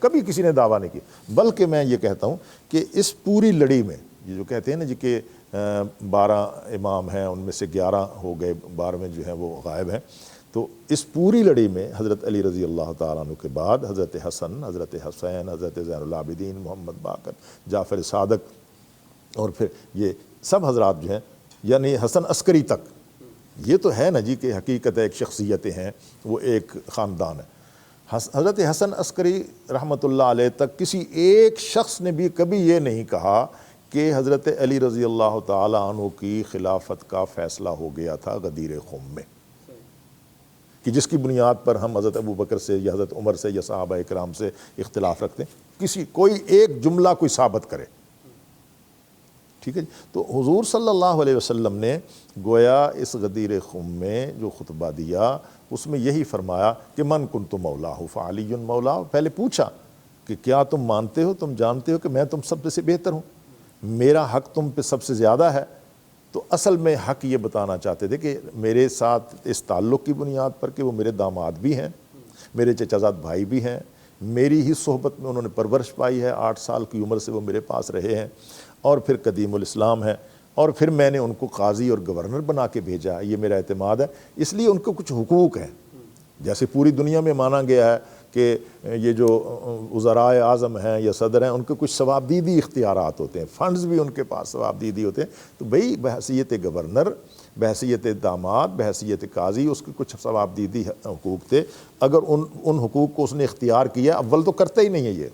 S2: کبھی کسی نے دعویٰ نہیں کیا۔ بلکہ میں یہ کہتا ہوں کہ اس پوری لڑی میں یہ جو کہتے ہیں نا جی کہ 12 امام ہیں، ان میں سے 11 ہو گئے، 12ویں جو ہیں وہ غائب ہیں، تو اس پوری لڑی میں حضرت علی رضی اللہ تعالیٰ عنہ کے بعد حضرت حسن، حضرت حسین، حضرت زین العابدین، محمد باقر، جعفر صادق، اور پھر یہ سب حضرات جو ہیں، یعنی حسن عسکری تک، یہ تو ہے نا جی کہ حقیقت ایک شخصیتیں ہیں، وہ ایک خاندان ہے۔ حضرت حسن عسکری رحمۃ اللہ علیہ تک کسی ایک شخص نے بھی کبھی یہ نہیں کہا کہ حضرت علی رضی اللہ تعالی عنہ کی خلافت کا فیصلہ ہو گیا تھا غدیر خم میں، کہ جس کی بنیاد پر ہم حضرت ابو بکر سے یا حضرت عمر سے یا صحابہ اکرام سے اختلاف رکھتے ہیں، کوئی ایک جملہ کوئی ثابت کرے، ٹھیک ہے جی۔ تو حضور صلی اللہ علیہ وسلم نے گویا اس غدیر خم میں جو خطبہ دیا اس میں یہی فرمایا کہ من کنت مولا فعلی مولا۔ پہلے پوچھا کہ کیا تم مانتے ہو، تم جانتے ہو کہ میں تم سب سے بہتر ہوں، میرا حق تم پہ سب سے زیادہ ہے؟ تو اصل میں حق یہ بتانا چاہتے تھے کہ میرے ساتھ اس تعلق کی بنیاد پر کہ وہ میرے داماد بھی ہیں، میرے چچا زاد بھائی بھی ہیں، میری ہی صحبت میں انہوں نے پرورش پائی ہے، 8 سال کی عمر سے وہ میرے پاس رہے ہیں، اور پھر قدیم الاسلام ہے، اور پھر میں نے ان کو قاضی اور گورنر بنا کے بھیجا، یہ میرا اعتماد ہے۔ اس لیے ان کو کچھ حقوق ہیں، جیسے پوری دنیا میں مانا گیا ہے کہ یہ جو وزرائے اعظم ہیں یا صدر ہیں ان کے کچھ ثوابدیدی اختیارات ہوتے ہیں، فنڈز بھی ان کے پاس ثوابدیدی ہوتے ہیں، تو بھئی بحیثیت گورنر، بحیثیت داماد، بحیثیت قاضی اس کے کچھ ثوابدیدی حقوق تھے۔ اگر ان حقوق کو اس نے اختیار کیا، اول تو کرتا ہی نہیں ہے یہ۔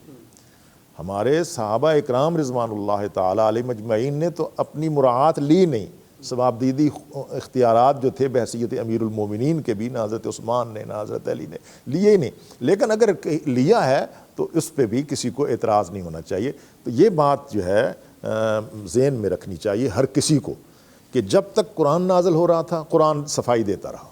S2: ہمارے صحابہ اکرام رضوان اللہ تعالیٰ علیہ مجمعین نے تو اپنی مراعات لی نہیں، ثوابدیدی اختیارات جو تھے بحیثیت امیر المومنین کے بھی نہ حضرت عثمان نے نہ حضرت علی نے لیے ہی نہیں، لیکن اگر لیا ہے تو اس پہ بھی کسی کو اعتراض نہیں ہونا چاہیے۔ تو یہ بات جو ہے ذہن میں رکھنی چاہیے ہر کسی کو کہ جب تک قرآن نازل ہو رہا تھا قرآن صفائی دیتا رہا،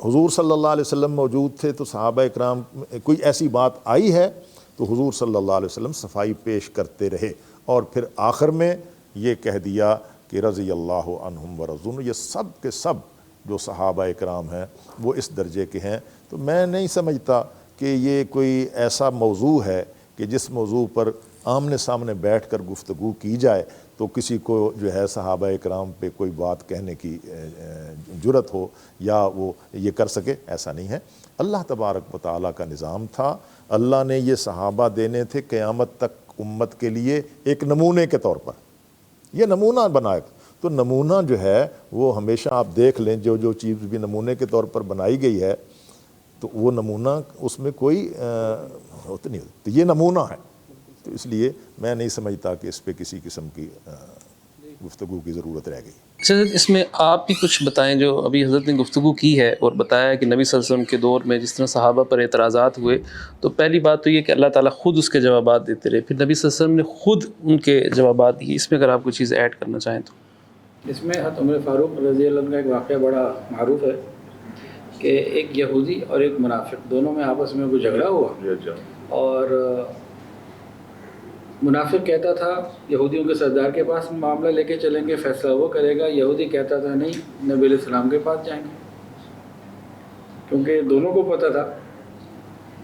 S2: حضور صلی اللہ علیہ وسلم موجود تھے تو صحابہ اکرام کوئی ایسی بات آئی ہے تو حضور صلی اللہ علیہ وسلم صفائی پیش کرتے رہے، اور پھر آخر میں یہ کہہ دیا کہ رضی اللہ عنہم ورضون، یہ سب کے سب جو صحابہ اکرام ہیں وہ اس درجے کے ہیں۔ تو میں نہیں سمجھتا کہ یہ کوئی ایسا موضوع ہے کہ جس موضوع پر آمنے سامنے بیٹھ کر گفتگو کی جائے تو کسی کو جو ہے صحابہ اکرام پہ کوئی بات کہنے کی جرت ہو یا وہ یہ کر سکے، ایسا نہیں ہے۔ اللہ تبارک و تعالیٰ کا نظام تھا، اللہ نے یہ صحابہ دینے تھے قیامت تک امت کے لیے ایک نمونے کے طور پر، یہ نمونہ بنائے۔ تو نمونہ جو ہے وہ ہمیشہ آپ دیکھ لیں، جو چیز بھی نمونے کے طور پر بنائی گئی ہے تو وہ نمونہ اس میں کوئی ہوتا نہیں، تو یہ نمونہ ہے۔ تو اس لیے میں نہیں سمجھتا کہ اس پہ کسی قسم کی گفتگو کی ضرورت رہ گئی۔
S1: حضرت اس میں آپ بھی کچھ بتائیں، جو ابھی حضرت نے گفتگو کی ہے اور بتایا کہ نبی صلی اللہ علیہ وسلم کے دور میں جس طرح صحابہ پر اعتراضات ہوئے، تو پہلی بات تو یہ کہ اللہ تعالیٰ خود اس کے جوابات دیتے رہے، پھر نبی صلی اللہ علیہ وسلم نے خود ان کے جوابات دیے۔ اس میں اگر آپ کوئی چیز ایڈ کرنا چاہیں تو
S3: اس میں حضرت عمر فاروق رضی اللہ عنہ کا ایک واقعہ بڑا معروف ہے کہ ایک یہودی اور ایک منافق دونوں میں آپس میں کوئی جھگڑا ہوا، اور منافق کہتا تھا یہودیوں کے سردار کے پاس معاملہ لے کے چلیں گے، فیصلہ وہ کرے گا، یہودی کہتا تھا نہیں، نبی علیہ السلام کے پاس جائیں گے، کیونکہ دونوں کو پتہ تھا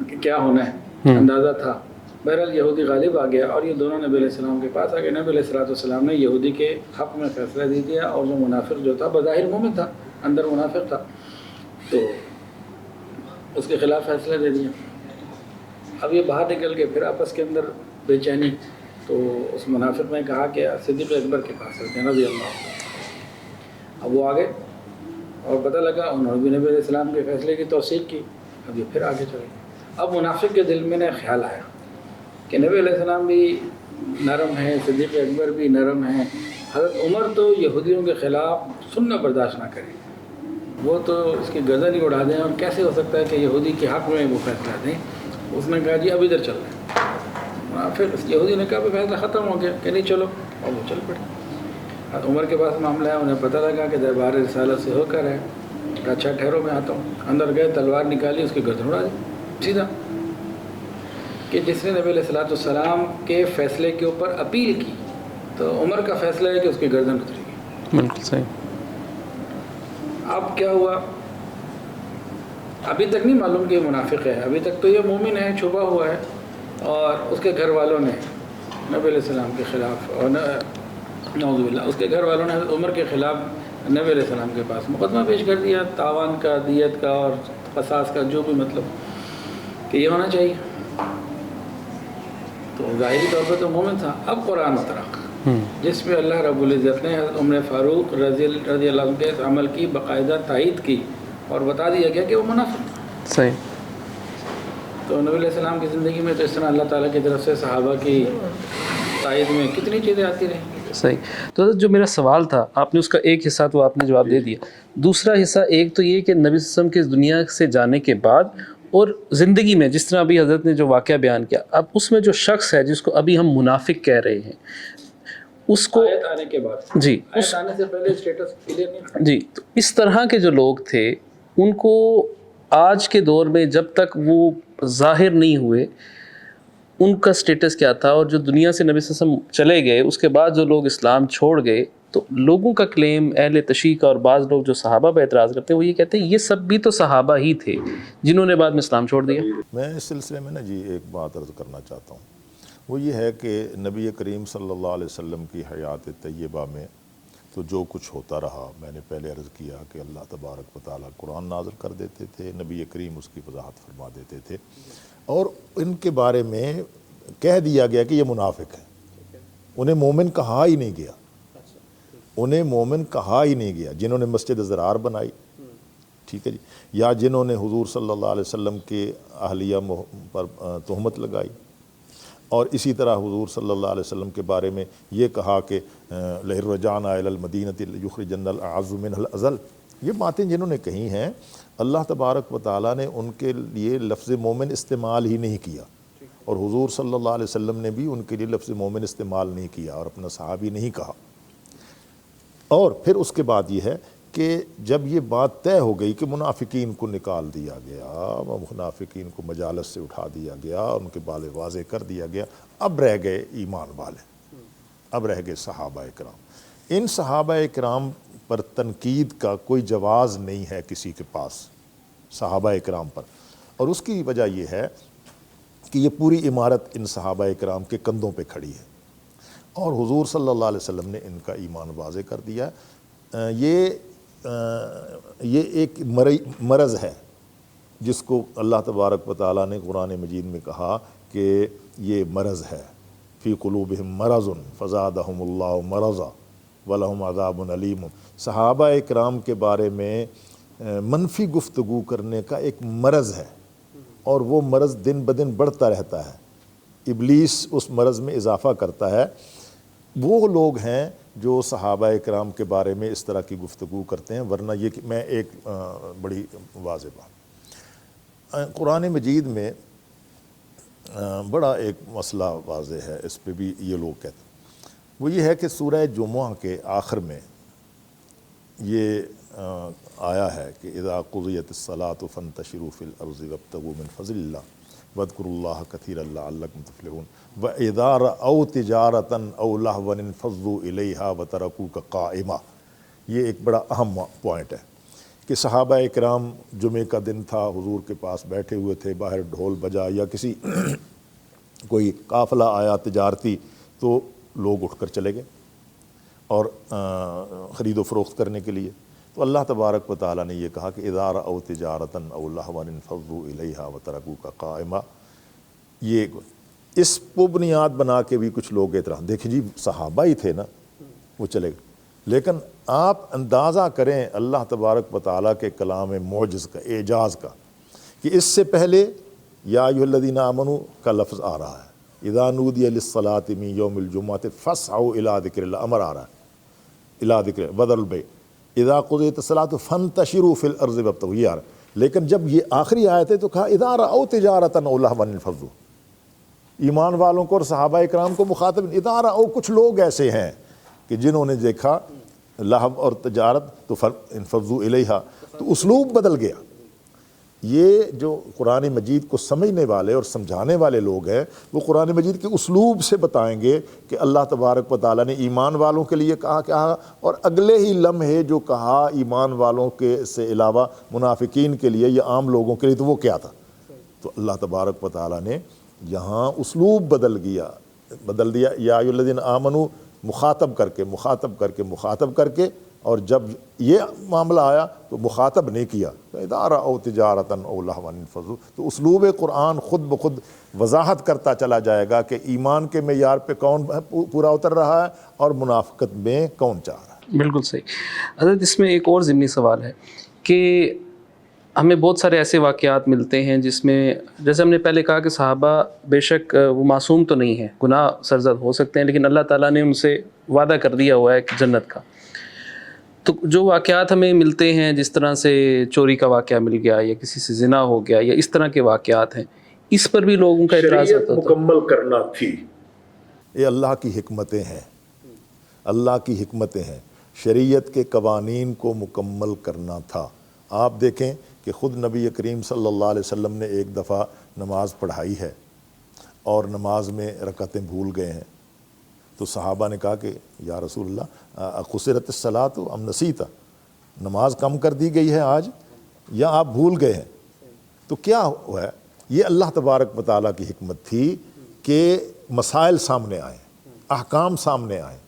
S3: کہ کیا ہونا ہے، اندازہ تھا۔ بہرحال یہودی غالب آ گیا اور یہ دونوں نبی علیہ السلام کے پاس آ گئے۔ نبی علیہ السلام نے یہودی کے حق میں فیصلہ دے دیا، اور جو منافق جو تھا بظاہر مومن تھا، اندر منافق تھا، تو اس کے خلاف فیصلہ دے دیا۔ اب یہ باہر نکل کے پھر آپس کے اندر بے چینی، تو اس منافق نے کہا کہ صدیق اکبر کے پاس چلتے ہیں رضی اللہ عنہ۔ اب وہ آگے اور پتہ لگا انہوں نے بھی نبی علیہ السلام کے فیصلے کی توثیق کی، اب یہ پھر آگے چلے گئے۔ اب منافق کے دل میں خیال آیا کہ نبی علیہ السلام بھی نرم ہیں، صدیق اکبر بھی نرم ہیں، حضرت عمر تو یہودیوں کے خلاف سننا برداشت نہ کریں، وہ تو اس کی گردن ہی اڑا دیں، اور کیسے ہو سکتا ہے کہ یہودی کے حق میں وہ فیصلہ دیں۔ اس نے کہا جی اب ادھر چل رہے ہیں، پھر اس یہودی نے کہا فیصلہ ختم ہو گیا کہ نہیں چلو، اور وہ چل پڑے۔ حضرت عمر کے پاس معاملہ ہے، انہیں پتہ لگا کہ دربار رسالت سے ہو کر ہے، اچھا ٹھہرو میں آتا ہوں۔ اندر گئے، تلوار نکالی، اس کی گردن اڑا دی سیدھا، کہ جس نے نبی علیہ السلام کے فیصلے کے اوپر اپیل کی تو عمر کا فیصلہ ہے کہ اس کی گردن اترے گی۔
S1: بالکل صحیح۔
S3: اب کیا ہوا، ابھی تک نہیں معلوم کہ یہ منافق ہے، ابھی تک تو یہ مومن ہے، چھپا ہوا ہے، اور اس کے گھر والوں نے نبی علیہ السلام کے خلاف، اور نعوذ باللہ اس کے گھر والوں نے حضرت عمر کے خلاف نبی علیہ السلام کے پاس مقدمہ پیش کر دیا، تاوان کا، دیت کا اور قصاص کا، جو بھی مطلب کہ یہ ہونا چاہیے۔ تو ظاہری طور پہ تو مومن تھا۔ اب قرآن اترا جس پہ اللہ رب العزت نے حضرت عمر فاروق رضی اللہ عنہ کے اس عمل کی باقاعدہ تائید کی اور بتا دیا گیا کہ وہ منافق ہے۔
S1: صحیح۔
S3: تو نبی علیہ السلام کی زندگی میں تو اس طرح اللہ تعالیٰ کی طرف سے صحابہ کی تائید میں کتنی چیزیں آتی رہیں۔
S1: صحیح۔ تو حضرت جو میرا سوال تھا آپ نے اس کا ایک حصہ تو آپ نے جواب دے دیا، دوسرا حصہ ایک تو یہ کہ نبی صلی اللہ علیہ وسلم کے اس دنیا سے جانے کے بعد اور زندگی میں جس طرح ابھی حضرت نے جو واقعہ بیان کیا، اب اس میں جو شخص ہے جس کو ابھی ہم منافق کہہ رہے ہیں اس کو
S3: آیت آنے کے بعد،
S1: جی
S3: آیت آنے سے پہلے اسٹیٹس کلیئر نہیں تھا۔
S1: جی، تو اس طرح کے جو لوگ تھے ان کو آج کے دور میں جب تک وہ ظاہر نہیں ہوئے ان کا سٹیٹس کیا تھا، اور جو دنیا سے نبی صلی اللہ علیہ وسلم چلے گئے اس کے بعد جو لوگ اسلام چھوڑ گئے، تو لوگوں کا کلیم اہل تشیع کا اور بعض لوگ جو صحابہ پہ اعتراض کرتے ہیں وہ یہ کہتے ہیں یہ سب بھی تو صحابہ ہی تھے جنہوں نے بعد میں اسلام چھوڑ دیا۔
S2: میں اس سلسلے میں جی ایک بات عرض کرنا چاہتا ہوں، وہ یہ ہے کہ نبی کریم صلی اللہ علیہ وسلم کی حیات طیبہ میں تو جو کچھ ہوتا رہا، میں نے پہلے عرض کیا کہ اللہ تبارک و تعالیٰ قرآن نازل کر دیتے تھے، نبی کریم اس کی وضاحت فرما دیتے تھے، اور ان کے بارے میں کہہ دیا گیا کہ یہ منافق ہیں، انہیں مومن کہا ہی نہیں گیا، انہیں مومن کہا ہی نہیں گیا۔ جنہوں نے مسجد ضرار بنائی، ٹھیک ہے جی، یا جنہوں نے حضور صلی اللہ علیہ وسلم کے اہلیہ پر تہمت لگائی، اور اسی طرح حضور صلی اللہ علیہ وسلم کے بارے میں یہ کہا کہ لئن رجعنا الی المدینۃ لیخرجن الاعز منها الاذل، یہ باتیں جنہوں نے کہی ہیں اللہ تبارک و تعالیٰ نے ان کے لیے لفظ مومن استعمال ہی نہیں کیا، اور حضور صلی اللہ علیہ وسلم نے بھی ان کے لیے لفظ مومن استعمال نہیں کیا اور اپنا صحابی نہیں کہا۔ اور پھر اس کے بعد یہ ہے کہ جب یہ بات طے ہو گئی کہ منافقین کو نکال دیا گیا، منافقین کو مجالس سے اٹھا دیا گیا، ان کے بالے واضح کر دیا گیا، اب رہ گئے ایمان والے، اب رہ گئے صحابہ اکرام۔ ان صحابہ اکرام پر تنقید کا کوئی جواز نہیں ہے کسی کے پاس، صحابہ اکرام پر، اور اس کی وجہ یہ ہے کہ یہ پوری عمارت ان صحابہ اکرام کے کندھوں پہ کھڑی ہے، اور حضور صلی اللہ علیہ وسلم نے ان کا ایمان واضح کر دیا۔ یہ ایک مرض ہے جس کو اللہ تبارک و تعالیٰ نے قرآن مجید میں کہا کہ یہ مرض ہے، فی قلوبہم مرض فزادہم اللہ مرضا ولہم عذاب علیم۔ صحابہ اکرام کے بارے میں منفی گفتگو کرنے کا ایک مرض ہے، اور وہ مرض دن بدن بڑھتا رہتا ہے، ابلیس اس مرض میں اضافہ کرتا ہے۔ وہ لوگ ہیں جو صحابہ اکرام کے بارے میں اس طرح کی گفتگو کرتے ہیں، ورنہ یہ کہ میں ایک بڑی واضح بات، قرآن مجید میں بڑا ایک مسئلہ واضح ہے، اس پہ بھی یہ لوگ کہتے ہیں، وہ یہ ہے کہ سورہ جمعہ کے آخر میں یہ آیا ہے کہ اذا قضیت الصلاۃ فانتشروا فی الارض وابتغوا من فضل اللہ واذکروا اللہ کثیرا لعلکم تفلحون واذا رأوا تجارۃ او لہوا انفضوا الیہا وترکوک قائما۔ یہ ایک بڑا اہم پوائنٹ ہے کہ صحابہ اکرام جمعے کا دن تھا، حضور کے پاس بیٹھے ہوئے تھے، باہر ڈھول بجا یا کسی کوئی قافلہ آیا تجارتی تو لوگ اٹھ کر چلے گئے اور خرید و فروخت کرنے کے لیے، تو اللہ تبارک و تعالیٰ نے یہ کہا کہ اذا رأوا تجارۃ او لہوا انفضوا الیہا وترکوک قائما۔ یہ اس کو بنیاد بنا کے بھی کچھ لوگ اعتراض، دیکھیں جی صحابہ ہی تھے نا، وہ چلے گئے، لیکن آپ اندازہ کریں اللہ تبارک و تعالیٰ کے کلام معجز کا، اعجاز کا، کہ اس سے پہلے یا ایھا الذین آمنوا کا لفظ آ رہا ہے، اذا نودی للصلاۃ من یوم الجمعۃ فاسعوا الی ذکر اللہ، امر آ رہا ہے الی ذکر وذروا البیع، اذا قضیت الصلاۃ فانتشروا فی الارض وابتغوا، یہ آ رہا ہے۔ لیکن جب یہ آخری آیت ہے تو کہا اذا رأوا تجارۃ او لہوا انفضوا، ایمان والوں کو اور صحابہ اکرام کو مخاطب، اذا رأوا، کچھ لوگ ایسے ہیں کہ جنہوں نے دیکھا لہو اور تجارت تو انفضوا الیہا، تو اسلوب بدل گیا۔ یہ جو قرآن مجید کو سمجھنے والے اور سمجھانے والے لوگ ہیں وہ قرآن مجید کے اسلوب سے بتائیں گے کہ اللہ تبارک و تعالیٰ نے ایمان والوں کے لیے کہا کیا، اور اگلے ہی لمحے جو کہا ایمان والوں کے سے علاوہ منافقین کے لیے یا عام لوگوں کے لیے، تو وہ کیا تھا؟ تو اللہ تبارک و تعالیٰ نے یہاں اسلوب بدل دیا، یا ایھا الذین آمنوا مخاطب کر کے اور جب یہ معاملہ آیا تو مخاطب نہیں کیا، ادارہ او تجارتاً او لہوا انفضوا، تو اسلوب قرآن خود بخود وضاحت کرتا چلا جائے گا کہ ایمان کے معیار پہ کون پورا اتر رہا ہے اور منافقت میں کون چاہ رہا ہے۔
S1: بالکل صحیح حضرت۔ اس میں ایک اور ضمنی سوال ہے کہ ہمیں بہت سارے ایسے واقعات ملتے ہیں جس میں جیسے ہم نے پہلے کہا کہ صحابہ بے شک وہ معصوم تو نہیں ہیں، گناہ سرزد ہو سکتے ہیں، لیکن اللہ تعالیٰ نے ان سے وعدہ کر دیا ہوا ہے جنت کا۔ تو جو واقعات ہمیں ملتے ہیں جس طرح سے چوری کا واقعہ مل گیا یا کسی سے زنا ہو گیا یا اس طرح کے واقعات ہیں، اس پر بھی لوگوں کا اعتراض
S4: شریعت
S1: ہوتا تھا۔
S4: مکمل کرنا تھی۔
S2: یہ اللہ کی حکمتیں ہیں، اللہ کی حکمتیں ہیں، شریعت کے قوانین کو مکمل کرنا تھا۔ آپ دیکھیں کہ خود نبی کریم صلی اللہ علیہ وسلم نے ایک دفعہ نماز پڑھائی ہے اور نماز میں رکعتیں بھول گئے ہیں، تو صحابہ نے کہا کہ یا رسول اللہ قصرت الصلاۃ ام نسیت، نماز کم کر دی گئی ہے آج یا آپ بھول گئے ہیں؟ تو کیا ہوا ہے؟ یہ اللہ تبارک و تعالیٰ کی حکمت تھی کہ مسائل سامنے آئیں، احکام سامنے آئیں،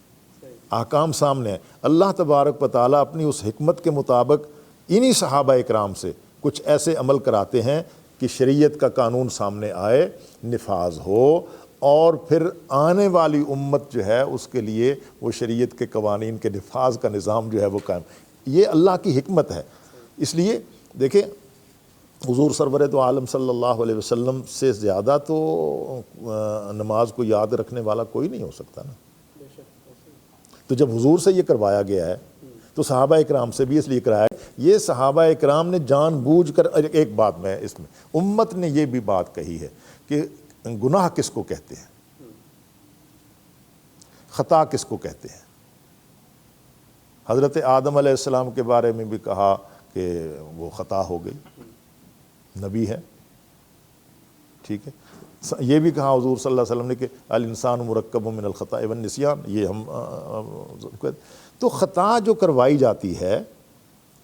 S2: احکام سامنے آئیں۔ اللہ تبارک و تعالیٰ اپنی اس حکمت کے مطابق انہی صحابہ اکرام سے کچھ ایسے عمل کراتے ہیں کہ شریعت کا قانون سامنے آئے، نفاذ ہو، اور پھر آنے والی امت جو ہے اس کے لیے وہ شریعت کے قوانین کے نفاذ کا نظام جو ہے وہ قائم۔ یہ اللہ کی حکمت ہے۔ اس لیے دیکھیں حضور سرور دو عالم صلی اللہ علیہ وسلم سے زیادہ تو نماز کو یاد رکھنے والا کوئی نہیں ہو سکتا نا۔ تو جب حضور سے یہ کروایا گیا ہے تو صحابہ اکرام سے بھی اس لیے کرایا ہے۔ یہ صحابہ اکرام نے جان بوجھ کر، ایک بات میں اس میں امت نے یہ بھی بات کہی ہے کہ گناہ کس کو کہتے ہیں، خطا کس کو کہتے ہیں۔ حضرت آدم علیہ السلام کے بارے میں بھی کہا کہ وہ خطا ہو گئی، نبی ہے، ٹھیک ہے۔ یہ بھی کہا حضور صلی اللہ علیہ وسلم نے کہ الانسان مرکب من الخطا والنسیان، یہ ہم تو خطا جو کروائی جاتی ہے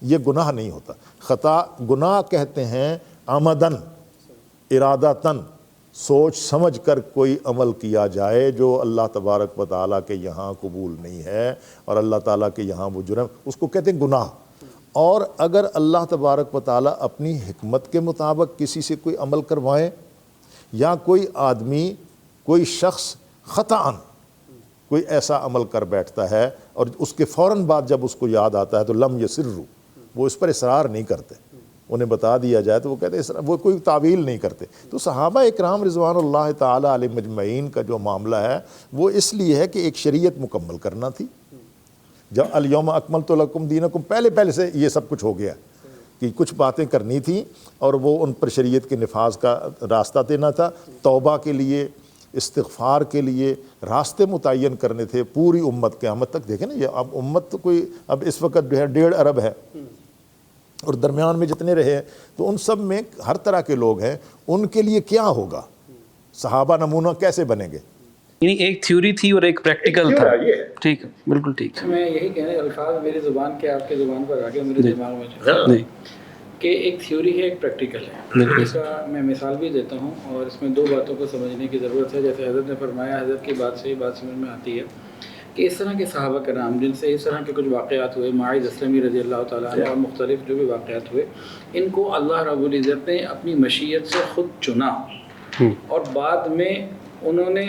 S2: یہ گناہ نہیں ہوتا۔ خطا گناہ کہتے ہیں عمدن، ارادتاً، سوچ سمجھ کر کوئی عمل کیا جائے جو اللہ تبارک و تعالیٰ کے یہاں قبول نہیں ہے اور اللہ تعالیٰ کے یہاں وہ جرم، اس کو کہتے ہیں گناہ۔ اور اگر اللہ تبارک و تعالیٰ اپنی حکمت کے مطابق کسی سے کوئی عمل کروائیں یا کوئی آدمی، کوئی شخص خطأً کوئی ایسا عمل کر بیٹھتا ہے اور اس کے فوراً بعد جب اس کو یاد آتا ہے تو لم یسروا، وہ اس پر اصرار نہیں کرتے، انہیں بتا دیا جائے تو وہ کہتے ہیں، وہ کوئی تعویل نہیں کرتے۔ تو صحابہ اکرام رضوان اللہ تعالیٰ علیہ مجمعین کا جو معاملہ ہے وہ اس لیے ہے کہ ایک شریعت مکمل کرنا تھی۔ جب الیوم اکملت لکم دینکم، پہلے سے یہ سب کچھ ہو گیا کہ کچھ باتیں کرنی تھیں اور وہ ان پر شریعت کے نفاذ کا راستہ دینا تھا۔ توبہ کے لیے، استغفار کے لیے راستے متعین کرنے تھے پوری امت قیامت تک۔ دیکھیں نا، یہ اب امت تو کوئی اب اس وقت جو ہے 1.5 ارب ہے اور درمیان میں جتنے رہے ہیں تو ان سب میں ہر طرح کے لوگ ہیں، ان کے لیے کیا ہوگا؟ صحابہ نمونہ کیسے بنیں گے؟
S1: یعنی ایک تھیوری تھی اور ایک پریکٹیکل تھا۔ ٹھیک ہے، بالکل ٹھیک ہے۔
S3: میں یہی کہنے الفاظ میری زبان کے آپ کی زبان پر آ کے میرے دماغ میں
S1: جی
S3: کہ ایک تھیوری ہے، ایک پریکٹیکل ہے۔ اس کا میں مثال بھی دیتا ہوں اور اس میں 2 باتوں کو سمجھنے کی ضرورت ہے۔ جیسے حضرت نے فرمایا، حضرت کی بات سے یہ بات سمجھ میں آتی ہے کہ اس طرح کے صحابہ کرام جن سے اس طرح کے کچھ واقعات ہوئے، معاذ اسلمی رضی اللہ تعالیٰ عنہ اور مختلف جو بھی واقعات ہوئے، ان کو اللہ رب العزت نے اپنی مشیت سے خود چنا، اور بعد میں انہوں نے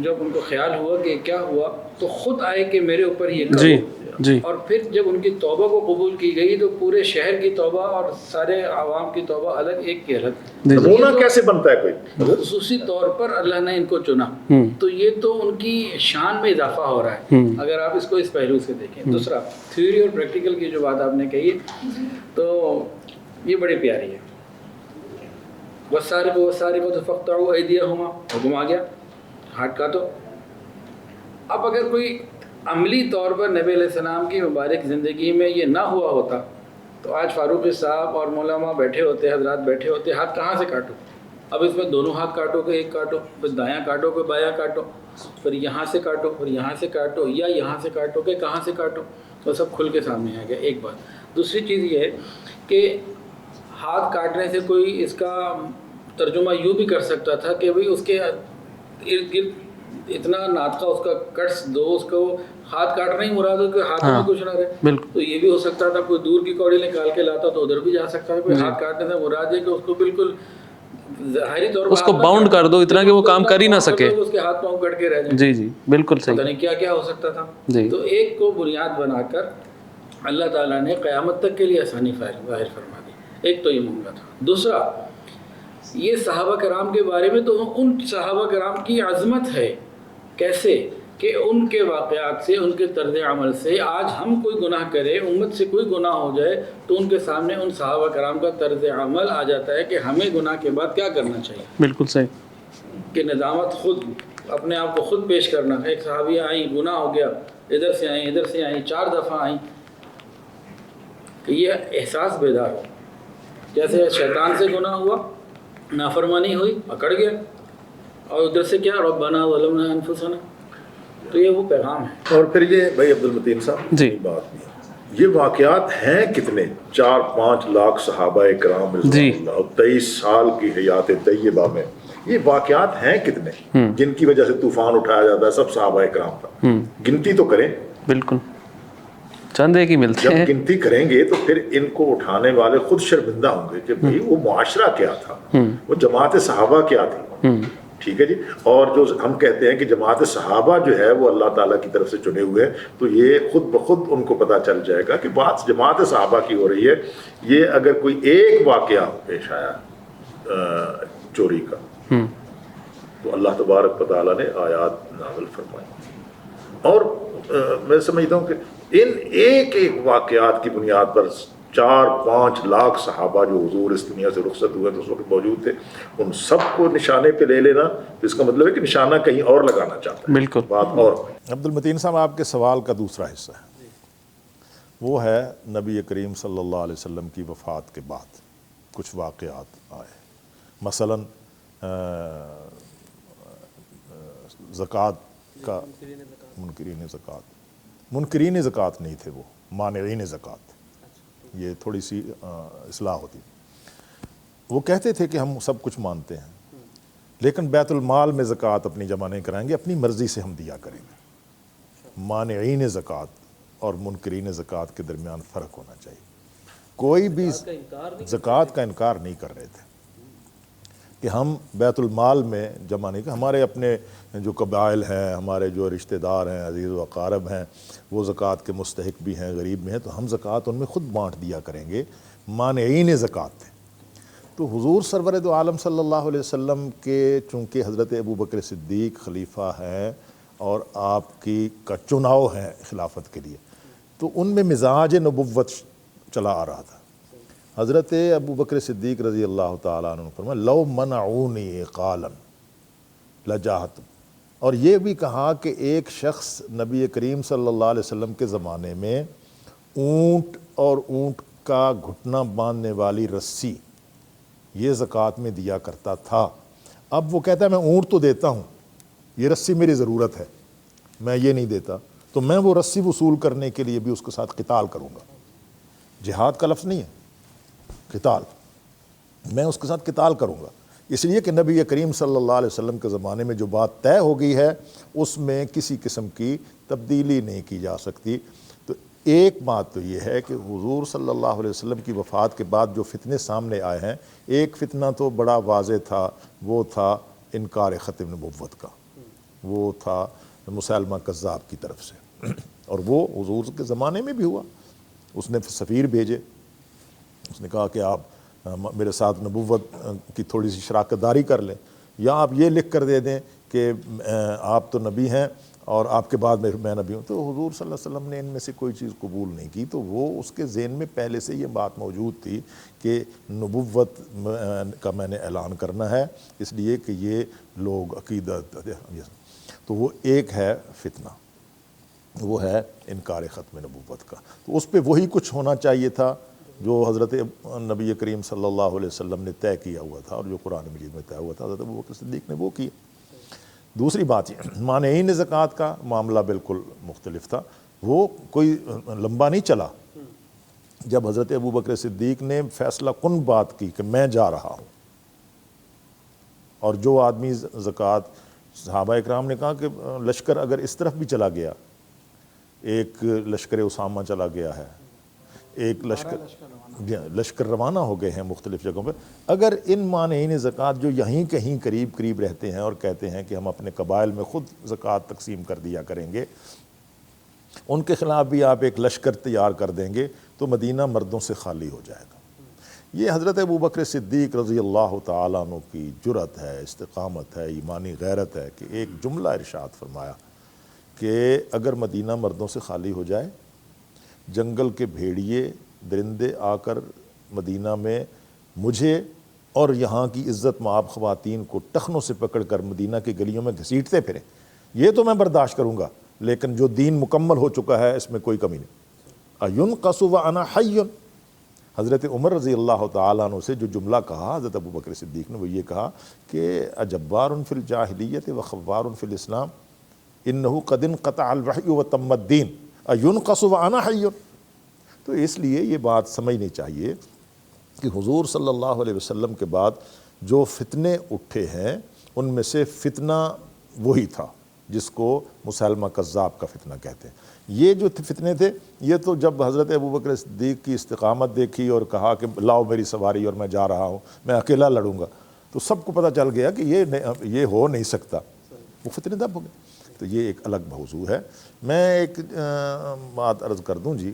S3: جب ان کو خیال ہوا کہ کیا ہوا تو خود آئے کہ میرے اوپر یہ کرو، اور پھر جب ان کی توبہ کو قبول کی گئی تو پورے شہر کی توبہ اور سارے عوام کی توبہ الگ، ایک کی الگ۔
S4: نمونہ کیسے بنتا ہے کوئی؟
S3: خصوصی طور پر اللہ نے ان کو چنا، تو یہ تو ان کی شان میں اضافہ ہو رہا ہے اگر آپ اس کو اس پہلو سے دیکھیں۔ دوسرا، تھیوری اور پریکٹیکل کی جو بات آپ نے کہی تو یہ بڑی پیاری ہے۔ والسارق والسارقۃ فاقطعوا ایدیہما، حکم آ گیا، ہاتھ کاٹو۔ اب اگر کوئی عملی طور پر نبی علیہ السلام کی مبارک زندگی میں یہ نہ ہوا ہوتا تو آج فاروقی صاحب اور مولانا بیٹھے ہوتے، حضرات بیٹھے ہوتے، ہاتھ کہاں سے کاٹو؟ اب اس میں دونوں ہاتھ کاٹو کہ ایک کاٹو، پھر دایاں کاٹو کہ بایاں کاٹو، پھر یہاں سے کاٹو، پھر یہاں سے کاٹو، یا یہاں سے کاٹو کہ کہاں سے کاٹو، تو سب کھل کے سامنے آ گیا۔ ایک بات۔ دوسری چیز یہ ہے کہ ہاتھ کاٹنے سے کوئی اس کا ترجمہ یوں بھی کر سکتا تھا کہ بھئی اس کے ارد گرد اتنا ناطقہ اس کا کٹس دو، اس کو ہاتھ کاٹنا ہی مراد ہو کہ ہاتھوں میں کچھ نہ رہے.
S1: بالکل.
S3: تو یہ بھی ہو سکتا تھا کوئی دور کی کوڑی نکال کے لاتا تو ادھر بھی جا سکتا ہے. کوئی ہاتھ کاٹنے سے مراد ہے کہ اس کو بالکل ظاہری طور پر
S1: اس کو باؤنڈ کر دو اتنا کہ وہ کام کر ہی نہ سکے.
S3: اس کے ہاتھ پاؤں کٹ کے رہ جائیں.
S1: جی جی بالکل صحیح.
S3: پتہ نہیں کیا کیا ہو سکتا تھا.
S1: جی.
S3: تو ایک کو بنیاد بنا کر اللہ تعالیٰ نے قیامت تک کے لیے آسانی ظاہر فرما دی. ایک تو یہ معاملہ تھا. دوسرا یہ صحابہ کرام کے بارے میں تو ان صحابہ کرام کی عظمت ہے. کیسے کہ ان کے واقعات سے، ان کے طرز عمل سے آج ہم کوئی گناہ کرے، امت سے کوئی گناہ ہو جائے تو ان کے سامنے ان صحابہ کرام کا طرز عمل آ جاتا ہے کہ ہمیں گناہ کے بعد کیا کرنا چاہیے.
S1: بالکل صحیح.
S3: کہ ندامت خود اپنے آپ کو خود پیش کرنا. ایک صحابیہ آئیں، گناہ ہو گیا، ادھر سے آئیں ادھر سے آئیں، 4 دفعہ آئیں، کہ یہ احساس بیدار ہو. جیسے شیطان سے گناہ ہوا، نافرمانی ہوئی، پکڑ گیا، اور ادھر سے کیا ربنا ظلمنا انفسنا. تو یہ وہ پیغام ہے.
S4: اور پھر یہ بھائی عبد المتین صاحب
S1: جی.
S4: بات بھی یہ واقعات ہیں کتنے، 4-5 لاکھ صحابہ کرام رضوان اللہ اور 23 سال کی حیات طیبہ میں یہ واقعات ہیں کتنے جن کی وجہ سے طوفان اٹھایا جاتا ہے سب صحابہ کرام کا. گنتی تو کریں.
S1: بالکل چند ایک ہی ملتے ہیں.
S4: جب گنتی کریں گے تو پھر ان کو اٹھانے والے خود شرمندہ ہوں گے کہ بھئی وہ معاشرہ کیا تھا، وہ جماعت صحابہ کیا تھی. ٹھیک ہے جی. اور جو ہم کہتے ہیں کہ جماعت صحابہ جو ہے وہ اللہ تعالیٰ کی طرف سے چنے ہوئے ہیں، تو یہ خود بخود ان کو پتہ چل جائے گا کہ بات جماعت صحابہ کی ہو رہی ہے. یہ اگر کوئی ایک واقعہ پیش آیا چوری کا تو اللہ تبارک و تعالیٰ نے آیات نازل فرمائی. اور میں سمجھتا ہوں کہ ان ایک ایک واقعات کی بنیاد پر 4-5 لاکھ صحابہ جو حضور اس دنیا سے رخصت ہوئے تو اس وقت موجود تھے، ان سب کو نشانے پہ لے لینا اس کا مطلب ہے کہ نشانہ کہیں اور لگانا چاہتا ہے.
S1: بالکل.
S4: بات اور
S2: عبد المتین صاحب آپ کے سوال کا دوسرا حصہ ہے، وہ ہے نبی کریم صلی اللہ علیہ وسلم کی وفات کے بعد کچھ واقعات آئے. مثلاً زکوٰۃ کا منکرین زکوٰۃ نہیں تھے، وہ مانعین زکوٰۃ. یہ تھوڑی سی اصلاح ہوتی. وہ کہتے تھے کہ ہم سب کچھ مانتے ہیں لیکن بیت المال میں زکوٰۃ اپنی جمع نہیں کرائیں گے، اپنی مرضی سے ہم دیا کریں گے. مانعین زکوٰۃ اور منکرین زکوٰۃ کے درمیان فرق ہونا چاہیے. کوئی بھی زکوٰۃ کا انکار نہیں کر رہے تھے کہ ہم بیت المال میں جمع نہیں. ہمارے اپنے جو قبائل ہیں، ہمارے جو رشتہ دار ہیں، عزیز و اقارب ہیں، وہ زکوٰۃ کے مستحق بھی ہیں، غریب بھی ہیں، تو ہم زکوٰۃ ان میں خود بانٹ دیا کریں گے. مانعین زکوٰۃ تھے. تو حضور سرور دو عالم صلی اللہ علیہ وسلم کے چونکہ حضرت ابوبکر صدیق خلیفہ ہیں اور آپ کی کا چناؤ ہے خلافت کے لیے، تو ان میں مزاج نبوت چلا آ رہا تھا. حضرت ابوبکر صدیق رضی اللہ تعالیٰ عنہ نے فرمایا لو منعونی قالا لجاہتم. اور یہ بھی کہا کہ ایک شخص نبی کریم صلی اللہ علیہ وسلم کے زمانے میں اونٹ اور اونٹ کا گھٹنا باندھنے والی رسی یہ زکوٰۃ میں دیا کرتا تھا. اب وہ کہتا ہے میں اونٹ تو دیتا ہوں، یہ رسی میری ضرورت ہے، میں یہ نہیں دیتا، تو میں وہ رسی وصول کرنے کے لیے بھی اس کے ساتھ قتال کروں گا. جہاد کا لفظ نہیں ہے، قتال. میں اس کے ساتھ قتال کروں گا، اس لیے کہ نبی کریم صلی اللہ علیہ وسلم کے زمانے میں جو بات طے ہو گئی ہے اس میں کسی قسم کی تبدیلی نہیں کی جا سکتی. تو ایک بات تو یہ ہے کہ حضور صلی اللہ علیہ وسلم کی وفات کے بعد جو فتنے سامنے آئے ہیں، ایک فتنہ تو بڑا واضح تھا، وہ تھا انکار ختم نبوت کا، وہ تھا مسیلمہ کذاب کی طرف سے، اور وہ حضور کے زمانے میں بھی ہوا. اس نے سفیر بھیجے، اس نے کہا کہ آپ میرے ساتھ نبوت کی تھوڑی سی شراکت داری کر لیں، یا آپ یہ لکھ کر دے دیں کہ آپ تو نبی ہیں اور آپ کے بعد میں نبی ہوں. تو حضور صلی اللہ علیہ وسلم نے ان میں سے کوئی چیز قبول نہیں کی. تو وہ اس کے ذہن میں پہلے سے یہ بات موجود تھی کہ نبوت کا میں نے اعلان کرنا ہے، اس لیے کہ یہ لوگ عقیدت. تو وہ ایک ہے فتنہ، وہ ہے انکار ختم نبوت کا. تو اس پہ وہی کچھ ہونا چاہیے تھا جو حضرت نبی کریم صلی اللہ علیہ وسلم نے طے کیا ہوا تھا اور جو قرآن مجید میں طے ہوا تھا، حضرت ابوبکر صدیق نے وہ کیا. دوسری بات یہ مانعین زکوٰۃ کا معاملہ بالکل مختلف تھا. وہ کوئی لمبا نہیں چلا. جب حضرت ابوبکر صدیق نے فیصلہ کن بات کی کہ میں جا رہا ہوں، اور جو آدمی زکوٰۃ صحابہ اکرام نے کہا کہ لشکر اگر اس طرف بھی چلا گیا، ایک لشکر اسامہ چلا گیا ہے، ایک لشکر روانہ ہو گئے ہیں مختلف جگہوں پہ، اگر ان مانعین زکوٰۃ جو یہیں کہیں قریب قریب رہتے ہیں اور کہتے ہیں کہ ہم اپنے قبائل میں خود زکوٰۃ تقسیم کر دیا کریں گے، ان کے خلاف بھی آپ ایک لشکر تیار کر دیں گے تو مدینہ مردوں سے خالی ہو جائے گا۔ یہ حضرت ابوبکر صدیق رضی اللہ تعالیٰ عنہ کی جرأت ہے، استقامت ہے، ایمانی غیرت ہے کہ ایک جملہ ارشاد فرمایا کہ اگر مدینہ مردوں سے خالی ہو جائے، جنگل کے بھیڑیے درندے آ کر مدینہ میں مجھے اور یہاں کی عزت مآب خواتین کو ٹخنوں سے پکڑ کر مدینہ کی گلیوں میں گھسیٹتے پھریں، یہ تو میں برداشت کروں گا، لیکن جو دین مکمل ہو چکا ہے اس میں کوئی کمی نہیں۔ اَيُنْقَصُ وَأَنَا حَيٌّ، حضرت عمر رضی اللہ تعالیٰ عنہ سے جو جملہ کہا حضرت ابوبکر صدیق نے، وہ یہ کہا کہ اجبار فی الجاہلیت وخوار فی الاسلام انہ قد انقطع الوحی وتم الدین اَيُنْقَصُ وَأَنَا حَيٌّ۔ تو اس لیے یہ بات سمجھنی چاہیے کہ حضور صلی اللہ علیہ وسلم کے بعد جو فتنے اٹھے ہیں ان میں سے فتنہ وہی تھا جس کو مسلمہ کذاب کا فتنہ کہتے ہیں۔ یہ جو فتنے تھے یہ تو جب حضرت ابوبکر صدیق کی استقامت دیکھی اور کہا کہ لاؤ میری سواری اور میں جا رہا ہوں، میں اکیلا لڑوں گا، تو سب کو پتہ چل گیا کہ یہ ہو نہیں سکتا، وہ فتنے دب ہو گئے۔ تو یہ ایک الگ موضوع ہے۔ میں ایک بات عرض کر دوں جی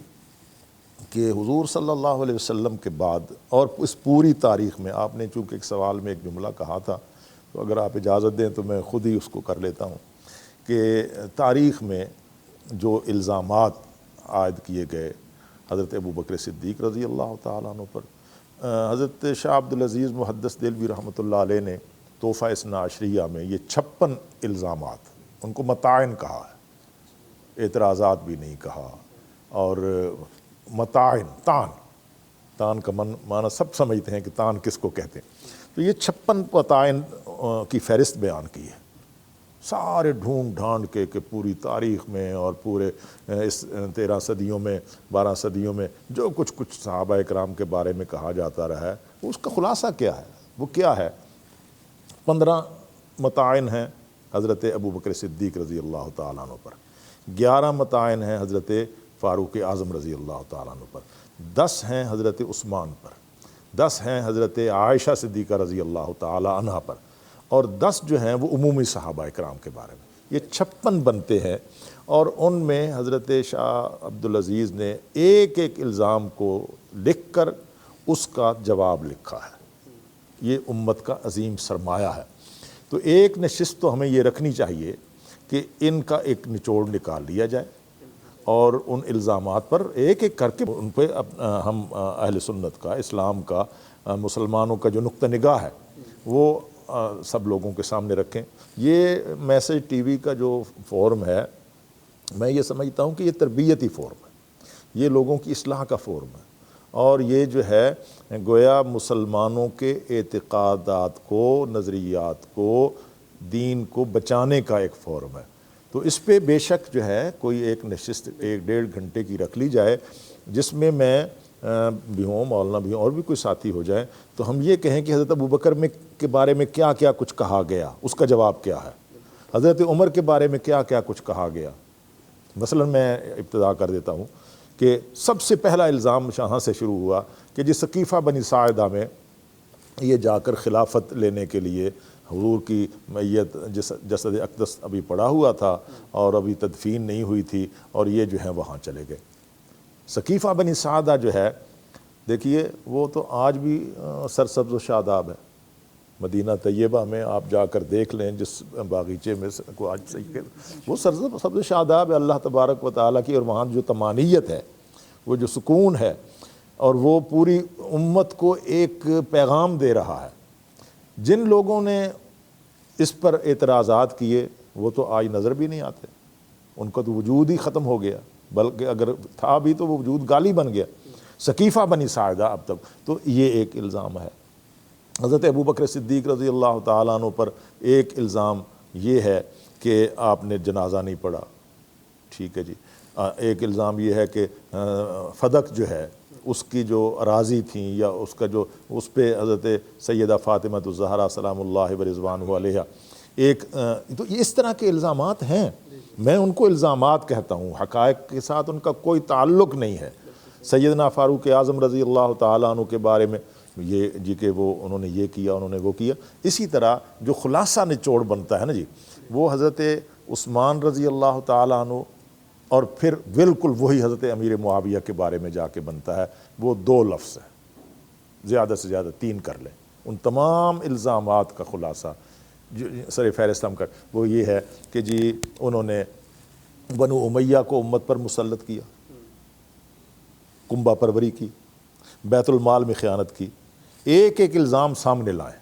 S2: کہ حضور صلی اللہ علیہ وسلم کے بعد اور اس پوری تاریخ میں، آپ نے چونکہ ایک سوال میں ایک جملہ کہا تھا تو اگر آپ اجازت دیں تو میں خود ہی اس کو کر لیتا ہوں کہ تاریخ میں جو الزامات عائد کیے گئے حضرت ابوبکر صدیق رضی اللہ تعالیٰ عنہ پر، حضرت شاہ عبدالعزیز محدث دہلوی رحمۃ اللہ علیہ نے تحفہ اثنا عشریہ میں یہ 56 الزامات، ان کو مطاعن کہا ہے، اعتراضات بھی نہیں کہا، اور مطاعن، تان کا معنی سب سمجھتے ہیں کہ تان کس کو کہتے ہیں، تو یہ 56 مطاعن کی فہرست بیان کی ہے، سارے ڈھونڈ ڈھانڈ کے کہ پوری تاریخ میں اور پورے اس 13 صدیوں میں 12 صدیوں میں جو کچھ صحابہ اکرام کے بارے میں کہا جاتا رہا ہے اس کا خلاصہ کیا ہے، وہ کیا ہے۔ 15 مطاعن ہیں حضرت ابوبکر صدیق رضی اللہ تعالیٰ عنہ پر، 11 مطاعن ہیں حضرت فاروق اعظم رضی اللہ تعالیٰ عنہ پر، 10 ہیں حضرت عثمان پر، 10 ہیں حضرت عائشہ صدیقہ رضی اللہ تعالیٰ عنہ پر، اور 10 جو ہیں وہ عمومی صحابہ اکرام کے بارے میں۔ یہ 56 بنتے ہیں، اور ان میں حضرت شاہ عبدالعزیز نے ایک ایک الزام کو لکھ کر اس کا جواب لکھا ہے۔ یہ امت کا عظیم سرمایہ ہے۔ تو ایک نشست تو ہمیں یہ رکھنی چاہیے کہ ان کا ایک نچوڑ نکال لیا جائے اور ان الزامات پر ایک ایک کر کے ان پہ ہم اہل سنت کا، اسلام کا، مسلمانوں کا جو نقطہ نگاہ ہے وہ سب لوگوں کے سامنے رکھیں۔ یہ میسج ٹی وی کا جو فورم ہے، میں یہ سمجھتا ہوں کہ یہ تربیتی فورم ہے، یہ لوگوں کی اصلاح کا فورم ہے، اور یہ جو ہے گویا مسلمانوں کے اعتقادات کو، نظریات کو، دین کو بچانے کا ایک فورم ہے۔ تو اس پہ بے شک جو ہے کوئی ایک نشست 1-1.5 گھنٹے کی رکھ لی جائے، جس میں میں بھی ہوں، مولانا بھی ہوں، اور بھی کوئی ساتھی ہو جائیں، تو ہم یہ کہیں کہ حضرت ابوبکر کے بارے میں کیا کیا کچھ کہا گیا، اس کا جواب کیا ہے، حضرت عمر کے بارے میں کیا کیا کچھ کہا گیا۔ مثلا میں ابتدا کر دیتا ہوں کہ سب سے پہلا الزام یہاں سے شروع ہوا کہ جس ثقیفہ بنی ساعدہ میں یہ جا کر خلافت لینے کے لیے حضور کی میت جسد اقدس ابھی پڑا ہوا تھا اور ابھی تدفین نہیں ہوئی تھی، اور یہ جو ہے وہاں چلے گئے۔ ثقیفہ بنی ساعدہ جو ہے، دیکھیے وہ تو آج بھی سرسبز و شاداب ہے، مدینہ طیبہ میں آپ جا کر دیکھ لیں، جس باغیچے میں کو آج صحیح وہ سرسبز و شاداب ہے اللہ تبارک و تعالیٰ کی، اور وہاں جو طمانیت ہے، وہ جو سکون ہے، اور وہ پوری امت کو ایک پیغام دے رہا ہے۔ جن لوگوں نے اس پر اعتراضات کیے وہ تو آج نظر بھی نہیں آتے، ان کا تو وجود ہی ختم ہو گیا، بلکہ اگر تھا بھی تو وہ وجود گالی بن گیا۔ ثقیفہ بنی ساعدہ اب تک تو یہ ایک الزام ہے۔ حضرت ابوبکر صدیق رضی اللہ تعالیٰ عنہ پر ایک الزام یہ ہے کہ آپ نے جنازہ نہیں پڑھا، ٹھیک ہے جی۔ ایک الزام یہ ہے کہ فدق جو ہے اس کی جو اراضی تھیں یا اس کا جو اس پہ حضرت سیدہ فاطمہ الزہرا سلام اللہ و رضوانہ علیہا ایک تو اس طرح کے الزامات ہیں، میں ان کو الزامات کہتا ہوں، حقائق کے ساتھ ان کا کوئی تعلق نہیں ہے۔ سیدنا فاروق اعظم رضی اللہ تعالیٰ عنہ کے بارے میں یہ جی کہ وہ انہوں نے یہ کیا، انہوں نے وہ کیا، اسی طرح جو خلاصہ نچوڑ بنتا ہے نا جی، وہ حضرت عثمان رضی اللہ تعالیٰ عنہ اور پھر بالکل وہی حضرت امیر معاویہ کے بارے میں جا کے بنتا ہے، وہ 2 لفظ ہیں، زیادہ سے زیادہ 3 کر لیں، ان تمام الزامات کا خلاصہ جو سر فہرست ہم کر وہ یہ ہے کہ جی انہوں نے بنو امیہ کو امت پر مسلط کیا، کنبہ پروری کی، بیت المال میں خیانت کی۔ ایک ایک الزام سامنے لائیں،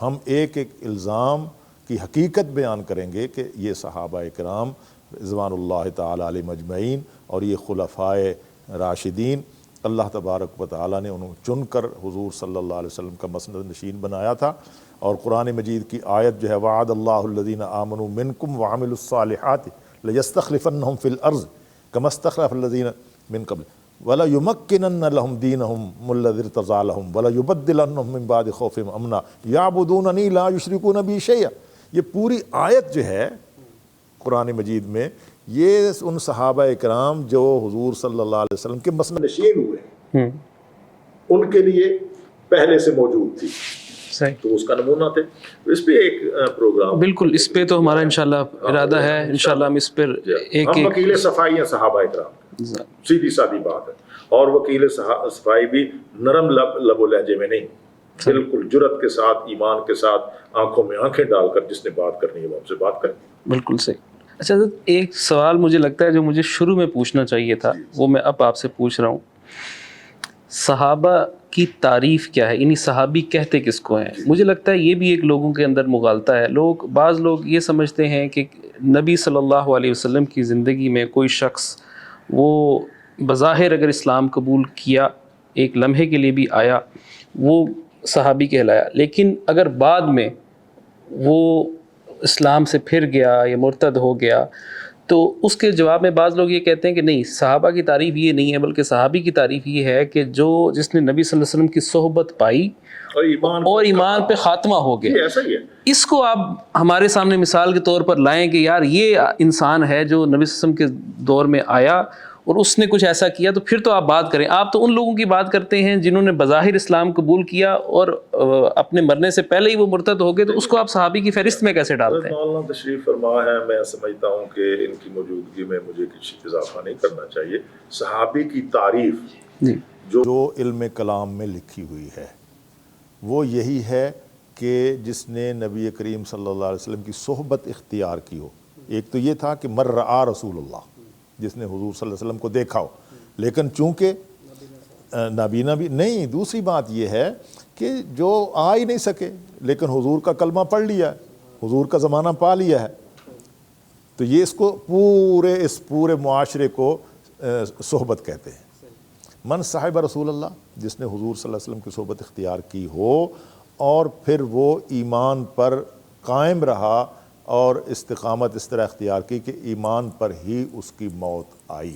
S2: ہم ایک ایک الزام کی حقیقت بیان کریں گے کہ یہ صحابہ کرام رضوان اللہ تعالیٰ علیہ مجمعین اور یہ خلفائے راشدین اللہ تبارک و تعالیٰ نے انہوں چن کر حضور صلی اللہ علیہ وسلم کا مسند نشین بنایا تھا۔ اور قرآن مجید کی آیت جو ہے وعد اللہ الذین آمنوا منکم وعملوا الصالحات لیستخلفنہم فی الارض کما استخلف الذین من قبل وَلَيُمَكِّنَنَّ لَهُمْ دِينَهُمْ الَّذِي ارْتَضَىٰ لَهُمْ وَلَيُبَدِّلَنَّهُم مِّن بَعْدِ خَوْفِهِمْ أَمْنًا يَعْبُدُونَنِي لَا يُشْرِكُونَ بِي شَيْئًا۔ یہ پوری آیت جو ہے قرآن مجید میں یہ ان صحابہ اکرام جو حضور صلی اللہ علیہ وسلم کے مسند
S4: نشین ہوئے ان کے لیے پہلے سے موجود تھی،
S1: صحیح،
S4: تو اس کا نمونہ تھے۔ اس پہ ایک پروگرام
S1: بالکل، اس پہ تو ہمارا انشاءاللہ ارادہ ہے، انشاءاللہ ہم اس پر ایک
S4: ہم وکیل صفائی ہیں صحابہ اکرام، سیدھی سادی بات ہے، اور وکیل صفائی بھی نرم لب و لہجے میں نہیں، بالکل جرت کے ساتھ، ایمان کے ساتھ، آنکھوں میں آنکھیں ڈال کر جس نے بات کرنی ہے وہ ہم سے بات کریں۔
S1: بالکل صحیح۔ اچھا حضرت، ایک سوال مجھے لگتا ہے جو مجھے شروع میں پوچھنا چاہیے تھا، وہ میں اب آپ سے پوچھ رہا ہوں، صحابہ کی تعریف کیا ہے؟ یعنی صحابی کہتے کس کو ہیں؟ مجھے لگتا ہے یہ بھی ایک لوگوں کے اندر مغالطہ ہے۔ بعض لوگ یہ سمجھتے ہیں کہ نبی صلی اللہ علیہ وسلم کی زندگی میں کوئی شخص وہ بظاہر اگر اسلام قبول کیا، ایک لمحے کے لیے بھی آیا، وہ صحابی کہلایا، لیکن اگر بعد میں وہ اسلام سے پھر گیا یا مرتد ہو گیا، تو اس کے جواب میں بعض لوگ یہ کہتے ہیں کہ نہیں، صحابہ کی تعریف یہ نہیں ہے، بلکہ صحابی کی تعریف یہ ہے کہ جس نے نبی صلی اللہ علیہ وسلم کی صحبت پائی اور ایمان پہ خاتمہ ہو گیا۔
S4: ایسا ہی ہے،
S1: اس کو آپ ہمارے سامنے مثال کے طور پر لائیں کہ یار یہ انسان ہے جو نبی صلی اللہ علیہ وسلم کے دور میں آیا اور اس نے کچھ ایسا کیا، تو پھر تو آپ بات کریں۔ آپ تو ان لوگوں کی بات کرتے ہیں جنہوں نے بظاہر اسلام قبول کیا اور اپنے مرنے سے پہلے ہی وہ مرتد ہو گئے، تو اس کو آپ صحابی کی فہرست میں کیسے ڈالتے ہیں؟
S4: مولانا تشریف فرما ہے، میں سمجھتا ہوں کہ ان کی موجودگی میں مجھے کچھ اضافہ نہیں کرنا چاہیے۔ صحابی کی تعریف
S2: جو علم کلام میں لکھی ہوئی ہے وہ یہی ہے کہ جس نے نبی کریم صلی اللہ علیہ وسلم کی صحبت اختیار کی ہو۔ ایک تو یہ تھا کہ مر رآ رسول اللہ، جس نے حضور صلی اللہ علیہ وسلم کو دیکھا ہو، لیکن چونکہ نابینا بھی نہیں۔ دوسری بات یہ ہے کہ جو آ ہی نہیں سکے لیکن حضور کا کلمہ پڑھ لیا ہے، حضور کا زمانہ پا لیا ہے، تو یہ اس کو اس پورے معاشرے کو صحبت کہتے ہیں۔ من صاحب رسول اللہ، جس نے حضور صلی اللہ علیہ وسلم کی صحبت اختیار کی ہو اور پھر وہ ایمان پر قائم رہا اور استقامت اس طرح اختیار کی کہ ایمان پر ہی اس کی موت آئی،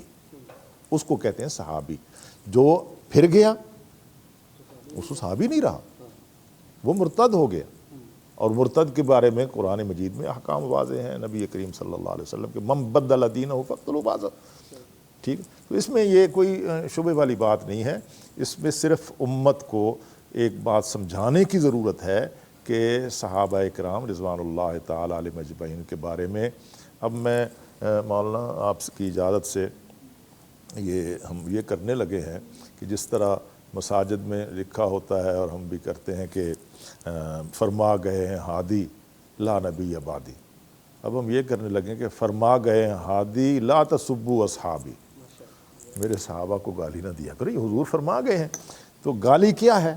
S2: اس کو کہتے ہیں صحابی۔ جو پھر گیا اس کو صحابی نہیں رہا، وہ مرتد ہو گیا، اور مرتد کے بارے میں قرآن مجید میں احکام واضح ہیں نبی کریم صلی اللہ علیہ وسلم کے، من بدل دینہ فاقتلوہ بازہ، ٹھیک۔ تو اس میں یہ کوئی شبہ والی بات نہیں ہے، اس میں صرف امت کو ایک بات سمجھانے کی ضرورت ہے کہ صحابہ اکرام رضوان اللہ تعالیٰ علیہ مجمعین کے بارے میں۔ اب میں مولانا آپ کی اجازت سے ہم یہ کرنے لگے ہیں کہ جس طرح مساجد میں لکھا ہوتا ہے اور ہم بھی کرتے ہیں کہ فرما گئے ہیں ہادی لا نبی بعدی، اب ہم یہ کرنے لگے کہ فرما گئے ہیں ہادی لا تسبوا اصحابی، میرے صحابہ کو گالی نہ دیا کرو۔ یہ حضور فرما گئے ہیں، تو گالی کیا ہے؟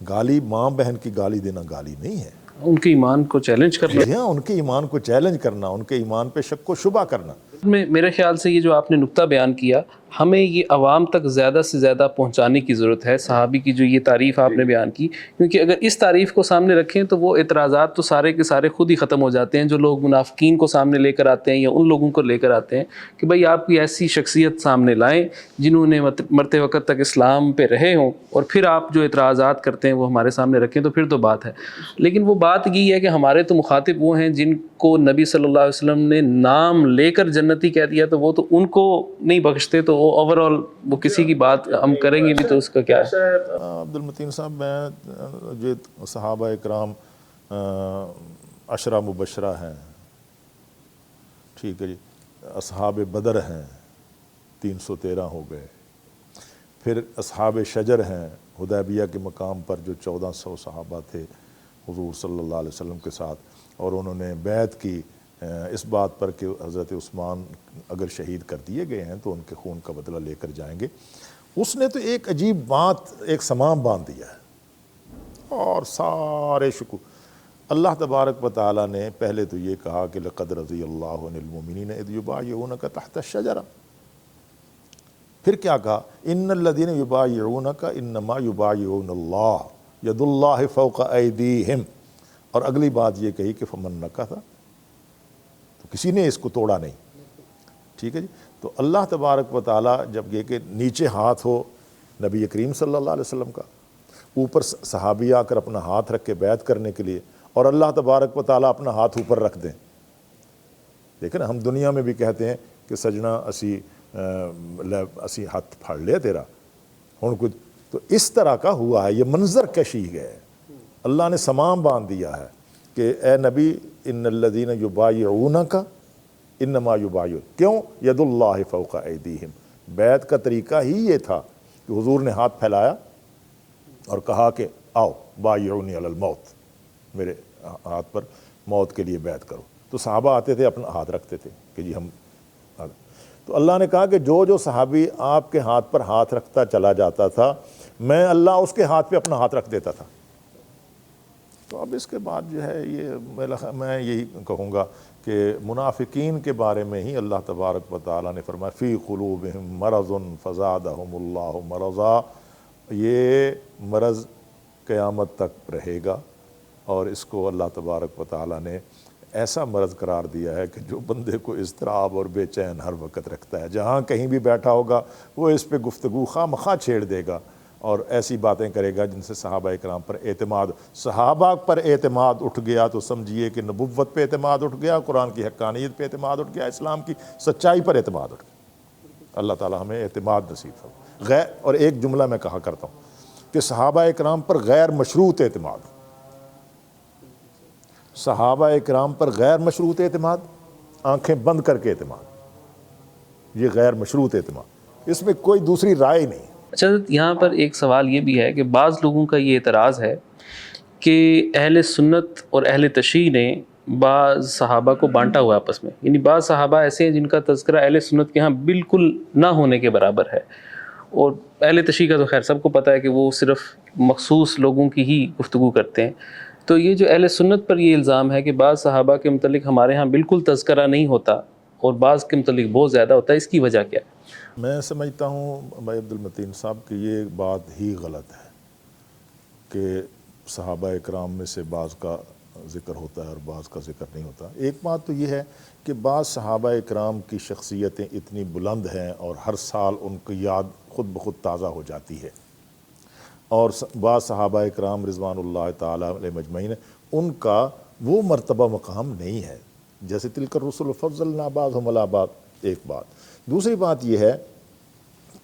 S2: گالی ماں بہن کی گالی دینا گالی نہیں ہے،
S1: ان کے ایمان کو چیلنج کرنا،
S2: ہاں ان کے ایمان کو چیلنج کرنا، ان کے ایمان پہ شک و شبہ کرنا۔
S1: میرے خیال سے یہ جو آپ نے نقطہ بیان کیا ہمیں یہ عوام تک زیادہ سے زیادہ پہنچانے کی ضرورت ہے صحابی کی جو یہ تعریف آپ نے بیان کی، کیونکہ اگر اس تعریف کو سامنے رکھیں تو وہ اعتراضات تو سارے کے سارے خود ہی ختم ہو جاتے ہیں جو لوگ منافقین کو سامنے لے کر آتے ہیں یا ان لوگوں کو لے کر آتے ہیں کہ بھائی آپ کی ایسی شخصیت سامنے لائیں جنہوں نے مرتے وقت تک اسلام پہ رہے ہوں، اور پھر آپ جو اعتراضات کرتے ہیں وہ ہمارے سامنے رکھیں تو پھر تو بات ہے۔ لیکن وہ بات یہ ہے کہ ہمارے تو مخاطب وہ ہیں جن کو نبی صلی اللہ علیہ وسلم نے نام لے کر جنتی کہہ دیا، تو وہ تو ان کو نہیں بخشتے، تو وہ اوور آل وہ کسی کی بات ہم کریں گے بھی تو اس کا کیا ہے۔
S2: عبد المتین صاحب، میں جو صحابہ اکرام عشرہ مبشرہ ہیں، ٹھیک ہے جی، اصحاب بدر ہیں 313 ہو گئے، پھر اصحاب شجر ہیں حدیبیہ کے مقام پر جو 1400 صحابہ تھے حضور صلی اللہ علیہ وسلم کے ساتھ، اور انہوں نے بیعت کی اس بات پر کہ حضرت عثمان اگر شہید کر دیے گئے ہیں تو ان کے خون کا بدلہ لے کر جائیں گے۔ اس نے تو ایک عجیب بات، ایک سمام باندھ دیا ہے، اور سارے شکر اللہ تبارک و تعالیٰ نے پہلے تو یہ کہا کہ لقد رضی اللہ عن المؤمنین اذ یبایعونک تحت الشجرہ، پھر کیا کہا ان الذین یبایعونک انما یبایعون اللہ ید اللہ فوق ایدیہم، اور اگلی بات یہ کہی کہ فمن نکث، تو کسی نے اس کو توڑا نہیں، ٹھیک ہے جی۔ تو اللہ تبارک و تعالیٰ جب یہ کہ نیچے ہاتھ ہو نبی کریم صلی اللہ علیہ وسلم کا، اوپر صحابی آ کر اپنا ہاتھ رکھ کے بیعت کرنے کے لیے، اور اللہ تبارک و تعالیٰ اپنا ہاتھ اوپر رکھ دیں، دیکھیں نا ہم دنیا میں بھی کہتے ہیں کہ سجنا اسی ہاتھ پھاڑ لیا تیرا ہن کچھ، تو اس طرح کا ہوا ہے، یہ منظر کشی ہے، اللہ نے سمام باندھ دیا ہے کہ اے نبی ان الذین یبایعونک انما یبایعون، کیوں؟ ید اللہ فوق ایدیہم، بیعت کا طریقہ ہی یہ تھا کہ حضور نے ہاتھ پھیلایا اور کہا کہ آؤ بایعونی علی الموت، میرے ہاتھ پر موت کے لیے بیعت کرو، تو صحابہ آتے تھے اپنا ہاتھ رکھتے تھے کہ جی ہم، تو اللہ نے کہا کہ جو صحابی آپ کے ہاتھ پر ہاتھ رکھتا چلا جاتا تھا میں اللہ اس کے ہاتھ پہ اپنا ہاتھ رکھ دیتا تھا۔ تو اب اس کے بعد جو ہے یہ میں یہی کہوں گا کہ منافقین کے بارے میں ہی اللہ تبارک و تعالیٰ نے فرمایا فی قلوبہم مرض فزادہم اللہ مرضا، یہ مرض قیامت تک رہے گا، اور اس کو اللہ تبارک و تعالیٰ نے ایسا مرض قرار دیا ہے کہ جو بندے کو اضطراب اور بے چین ہر وقت رکھتا ہے، جہاں کہیں بھی بیٹھا ہوگا وہ اس پہ گفتگو خواہ مخواہ چھیڑ دے گا اور ایسی باتیں کرے گا جن سے صحابہ اکرام پر اعتماد، صحابہ پر اعتماد اٹھ گیا تو سمجھیے کہ نبوت پہ اعتماد اٹھ گیا، قرآن کی حقانیت پہ اعتماد اٹھ گیا، اسلام کی سچائی پر اعتماد اٹھ گیا۔ اللہ تعالیٰ ہمیں اعتماد نصیب فرمائے۔ اور ایک جملہ میں کہا کرتا ہوں کہ صحابہ اکرام پر غیر مشروط اعتماد، صحابہ اکرام پر غیر مشروط اعتماد، آنکھیں بند کر کے اعتماد، یہ غیر مشروط اعتماد، اس میں کوئی دوسری رائے نہیں۔
S1: اچھا، یہاں پر ایک سوال یہ بھی ہے کہ بعض لوگوں کا یہ اعتراض ہے کہ اہل سنت اور اہل تشیع نے بعض صحابہ کو بانٹا ہوا آپس میں، یعنی بعض صحابہ ایسے ہیں جن کا تذکرہ اہل سنت کے ہاں بالکل نہ ہونے کے برابر ہے، اور اہل تشیع کا تو خیر سب کو پتہ ہے کہ وہ صرف مخصوص لوگوں کی ہی گفتگو کرتے ہیں۔ تو یہ جو اہل سنت پر یہ الزام ہے کہ بعض صحابہ کے متعلق ہمارے ہاں بالکل تذکرہ نہیں ہوتا اور بعض کے متعلق بہت زیادہ ہوتا ہے، اس کی وجہ کیا ہے؟
S2: میں سمجھتا ہوں بھائی عبد المتین صاحب کہ یہ بات ہی غلط ہے کہ صحابہ اکرام میں سے بعض کا ذکر ہوتا ہے اور بعض کا ذکر نہیں ہوتا۔ ایک بات تو یہ ہے کہ بعض صحابہ اکرام کی شخصیتیں اتنی بلند ہیں اور ہر سال ان کی یاد خود بخود تازہ ہو جاتی ہے، اور بعض صحابہ اکرام رضوان اللہ تعالیٰ علیہ مجمعین ان کا وہ مرتبہ مقام نہیں ہے، جیسے تلک الرسل فضلنا بعضهم علی بعض، ایک بات۔ دوسری بات یہ ہے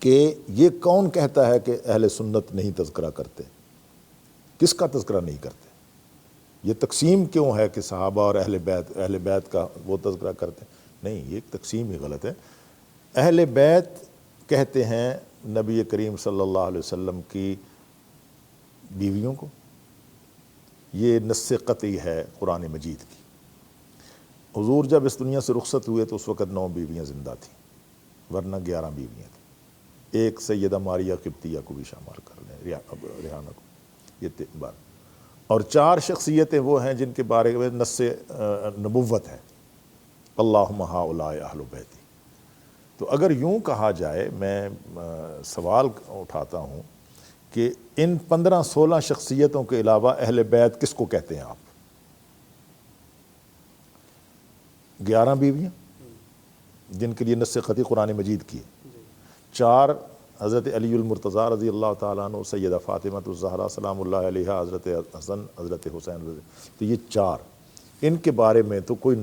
S2: کہ یہ کون کہتا ہے کہ اہل سنت نہیں تذکرہ کرتے؟ کس کا تذکرہ نہیں کرتے؟ یہ تقسیم کیوں ہے کہ صحابہ اور اہل بیت کا وہ تذکرہ کرتے ہیں؟ نہیں، یہ تقسیم ہی غلط ہے۔ اہل بیت کہتے ہیں نبی کریم صلی اللہ علیہ وسلم کی بیویوں کو، یہ نص قطعی ہے قرآن مجید کی۔ حضور جب اس دنیا سے رخصت ہوئے تو اس وقت 9 بیویاں زندہ تھیں، ورنہ 11 بیویاں تھیں، ایک سیدہ ماریہ قبطیہ کو بھی شامل کر لیں، ریحانہ کو، یہ 3 بار، اور 4 شخصیتیں وہ ہیں جن کے بارے میں نص نبوت ہے، اللہم ہؤلاء اہل بیتی، تو اگر یوں کہا جائے، میں سوال اٹھاتا ہوں کہ ان 15-16 شخصیتوں کے علاوہ اہل بیت کس کو کہتے ہیں آپ؟ 11 بیویاں جن کے لیے نص قطعی قرآن مجید کی ہے، 4 حضرت علی المرتضیٰ رضی اللہ تعالیٰ عنہ، سیدہ فاطمہ الزہرا سلام اللہ علیہا، حضرت حسن، حضرت حسین، تو یہ 4، ان کے بارے میں تو کوئی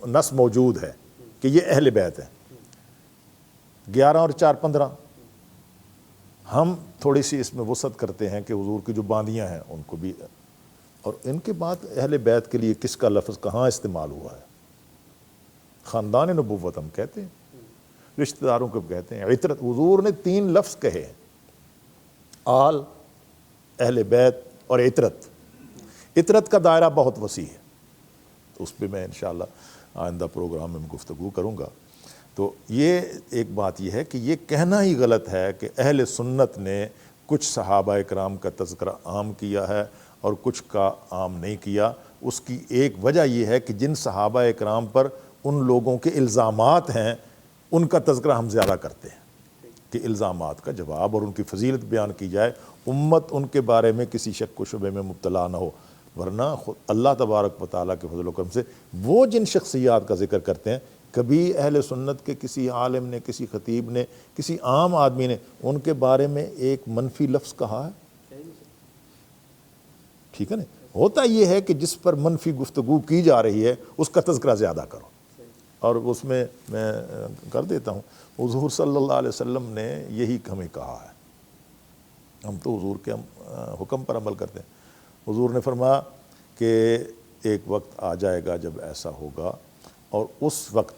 S2: نص موجود ہے کہ یہ اہل بیت ہیں۔ 11 اور 4 15۔ ہم تھوڑی سی اس میں وسعت کرتے ہیں کہ حضور کی جو باندیاں ہیں ان کو بھی، اور ان کے بعد اہل بیت کے لیے کس کا لفظ کہاں استعمال ہوا ہے؟ خاندان نبوت ہم کہتے ہیں، رشتہ داروں کو کہتے ہیں، عطرت۔ حضور نے 3 لفظ کہے ہیں، آل، اہل بیت اور عطرت۔ عطرت کا دائرہ بہت وسیع ہے، تو اس پہ میں انشاءاللہ آئندہ پروگرام میں گفتگو کروں گا۔ تو یہ ایک بات یہ ہے کہ یہ کہنا ہی غلط ہے کہ اہل سنت نے کچھ صحابہ اکرام کا تذکرہ عام کیا ہے اور کچھ کا عام نہیں کیا۔ اس کی ایک وجہ یہ ہے کہ جن صحابہ اکرام پر ان لوگوں کے الزامات ہیں ان کا تذکرہ ہم زیادہ کرتے ہیں کہ الزامات کا جواب اور ان کی فضیلت بیان کی جائے، امت ان کے بارے میں کسی شک و شبے میں مبتلا نہ ہو۔ ورنہ خود اللہ تبارک و تعالیٰ کے فضل و کرم سے وہ جن شخصیات کا ذکر کرتے ہیں، کبھی اہل سنت کے کسی عالم نے، کسی خطیب نے، کسی عام آدمی نے ان کے بارے میں ایک منفی لفظ کہا ہے؟ ٹھیک ہے نا؟ ہوتا یہ ہے کہ جس پر منفی گفتگو کی جا رہی ہے اس کا تذکرہ زیادہ کرو، اور اس میں کر دیتا ہوں، حضور صلی اللہ علیہ وسلم نے یہی ہمیں کہا ہے، ہم تو حضور کے حکم پر عمل کرتے ہیں۔ حضور نے فرمایا کہ ایک وقت آ جائے گا جب ایسا ہوگا، اور اس وقت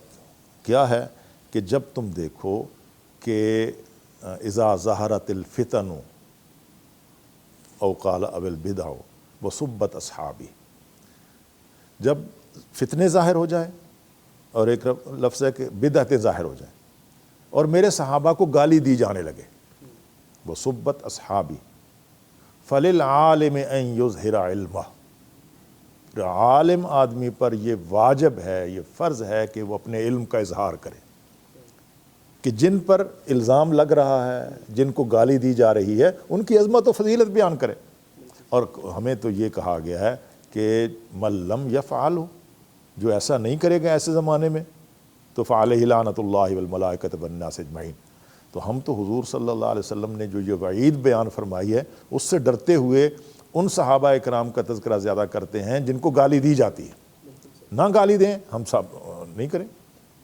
S2: کیا ہے کہ جب تم دیکھو کہ اذا ظہرت الفتن او قال اب البدع وصبت اصحابی، جب فتنے ظاہر ہو جائے، اور ایک لفظ ہے کہ بدعتیں ظاہر ہو جائیں اور میرے صحابہ کو گالی دی جانے لگے، وصبت اصحابی فللعالم ان یظہر علمہ، عالم آدمی پر یہ واجب ہے، یہ فرض ہے کہ وہ اپنے علم کا اظہار کرے، کہ جن پر الزام لگ رہا ہے، جن کو گالی دی جا رہی ہے، ان کی عظمت و فضیلت بیان کرے۔ اور ہمیں تو یہ کہا گیا ہے کہ من لم یفعل، جو ایسا نہیں کرے گا ایسے زمانے میں تو فعلیہ لعنۃ اللہ والملائکۃ والناس اجمعین۔ تو ہم تو حضور صلی اللہ علیہ وسلم نے جو یہ وعید بیان فرمائی ہے اس سے ڈرتے ہوئے ان صحابہ اکرام کا تذکرہ زیادہ کرتے ہیں جن کو گالی دی جاتی ہے۔ نہ گالی دیں، ہم سب نہیں کریں،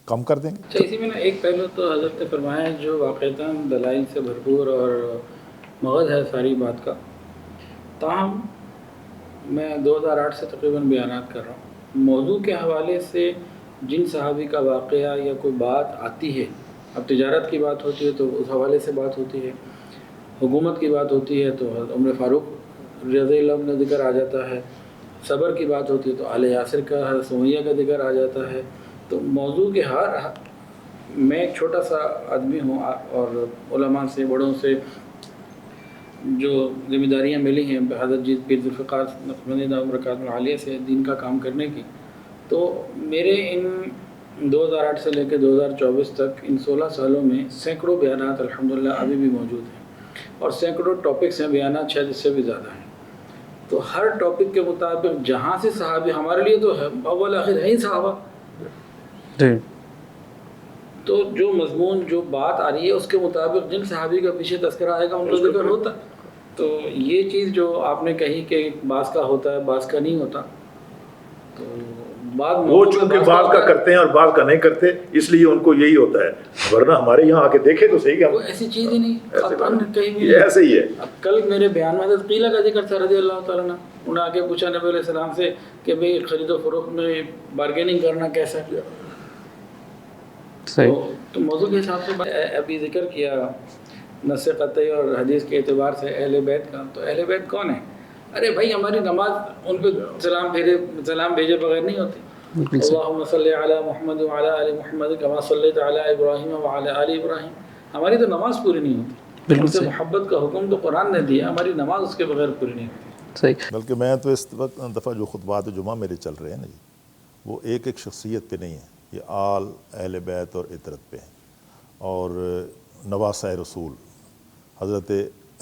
S2: کم کر دیں گے۔
S3: اچھا، اسی میں ایک پہلو تو حضرت نے فرمایا جو واقعتاً دلائل سے بھرپور اور مغز ہے ساری بات کا، تاہم میں 2008 سے تقریباً بیانات کر رہا ہوں، موضوع کے حوالے سے جن صحابی کا واقعہ یا کوئی بات آتی ہے، اب تجارت کی بات ہوتی ہے تو اس حوالے سے بات ہوتی ہے، حکومت کی بات ہوتی ہے تو عمر فاروق رضی اللہ عنہ کا ذکر آ جاتا ہے، صبر کی بات ہوتی ہے تو آل یاسر کا، حضرت سمیہ کا ذکر آ جاتا ہے۔ تو موضوع کے میں ایک چھوٹا سا آدمی ہوں، اور علماء سے، بڑوں سے جو ذمہ داریاں ملی ہیں حضرت جی پیر ذوالفقار نقشبندی دامت برکاتہ العالیہ سے دین کا کام کرنے کی، تو میرے ان 2008 سے لے کے 2024 تک ان 16 سالوں میں سینکڑوں بیانات الحمدللہ ابھی بھی موجود ہیں، اور سینکڑوں ٹاپکس ہیں، بیانات شاید اس سے بھی زیادہ ہیں۔ تو ہر ٹاپک کے مطابق جہاں سے صحابی، ہمارے لیے تو ہے اول آخر ہے ہی صحابہ،
S1: جی،
S3: تو جو مضمون، جو بات آ رہی ہے اس کے مطابق جن صحابی کا پیچھے تذکرہ آئے گا ان کا ذکر ہوتا ہے۔ تو یہ چیز جو آپ نے کہی کہ بعض کا ہوتا ہے بعض کا نہیں ہوتا، تو
S4: وہ چونکہ بعض کا کرتے ہیں اور بعض کا نہیں کرتے، اس لیے ان کو یہی ہوتا ہے، ورنہ ہمارے یہاں آ کے دیکھے تو صحیح،
S3: وہ ایسی چیز ہی نہیں، کہیں بھی
S4: یہ ایسے ہی ہے۔
S3: اب کل میرے بیان میں حضرت قیلہ کا ذکر تھا رضی اللہ تعالیٰ عنہ، انہوں نے آ کے پوچھا نبی علیہ السلام سے کہ بھئی خرید و فروخت میں بارگیننگ کرنا کیسا ہے؟ تو موضوع کے حساب سے ابھی ذکر کیا نص قطعی اور حدیث کے اعتبار سے اہل بیت کا، تو اہل بیت کون ہے؟ ارے بھائی ہماری نماز ان پہ سلام بھیجے بغیر نہیں ہوتی۔ اللہم صلی علی محمد وعلی آل محمد کما صلیت علی ابراہیم وعلی آل ابراہیم، ہماری تو نماز پوری نہیں ہوتی، ان سے محبت کا حکم تو قرآن نے دیا، ہماری نماز اس کے بغیر پوری نہیں ہوتی۔
S1: صحیح۔
S2: بلکہ میں تو اس وقت دفعہ جو خطبات جمعہ میرے چل رہے ہیں نا جی، وہ ایک ایک شخصیت پہ نہیں ہے، یہ آل، اہل بیت اور عطرت پہ ہیں۔ اور نواسۂ رسول حضرت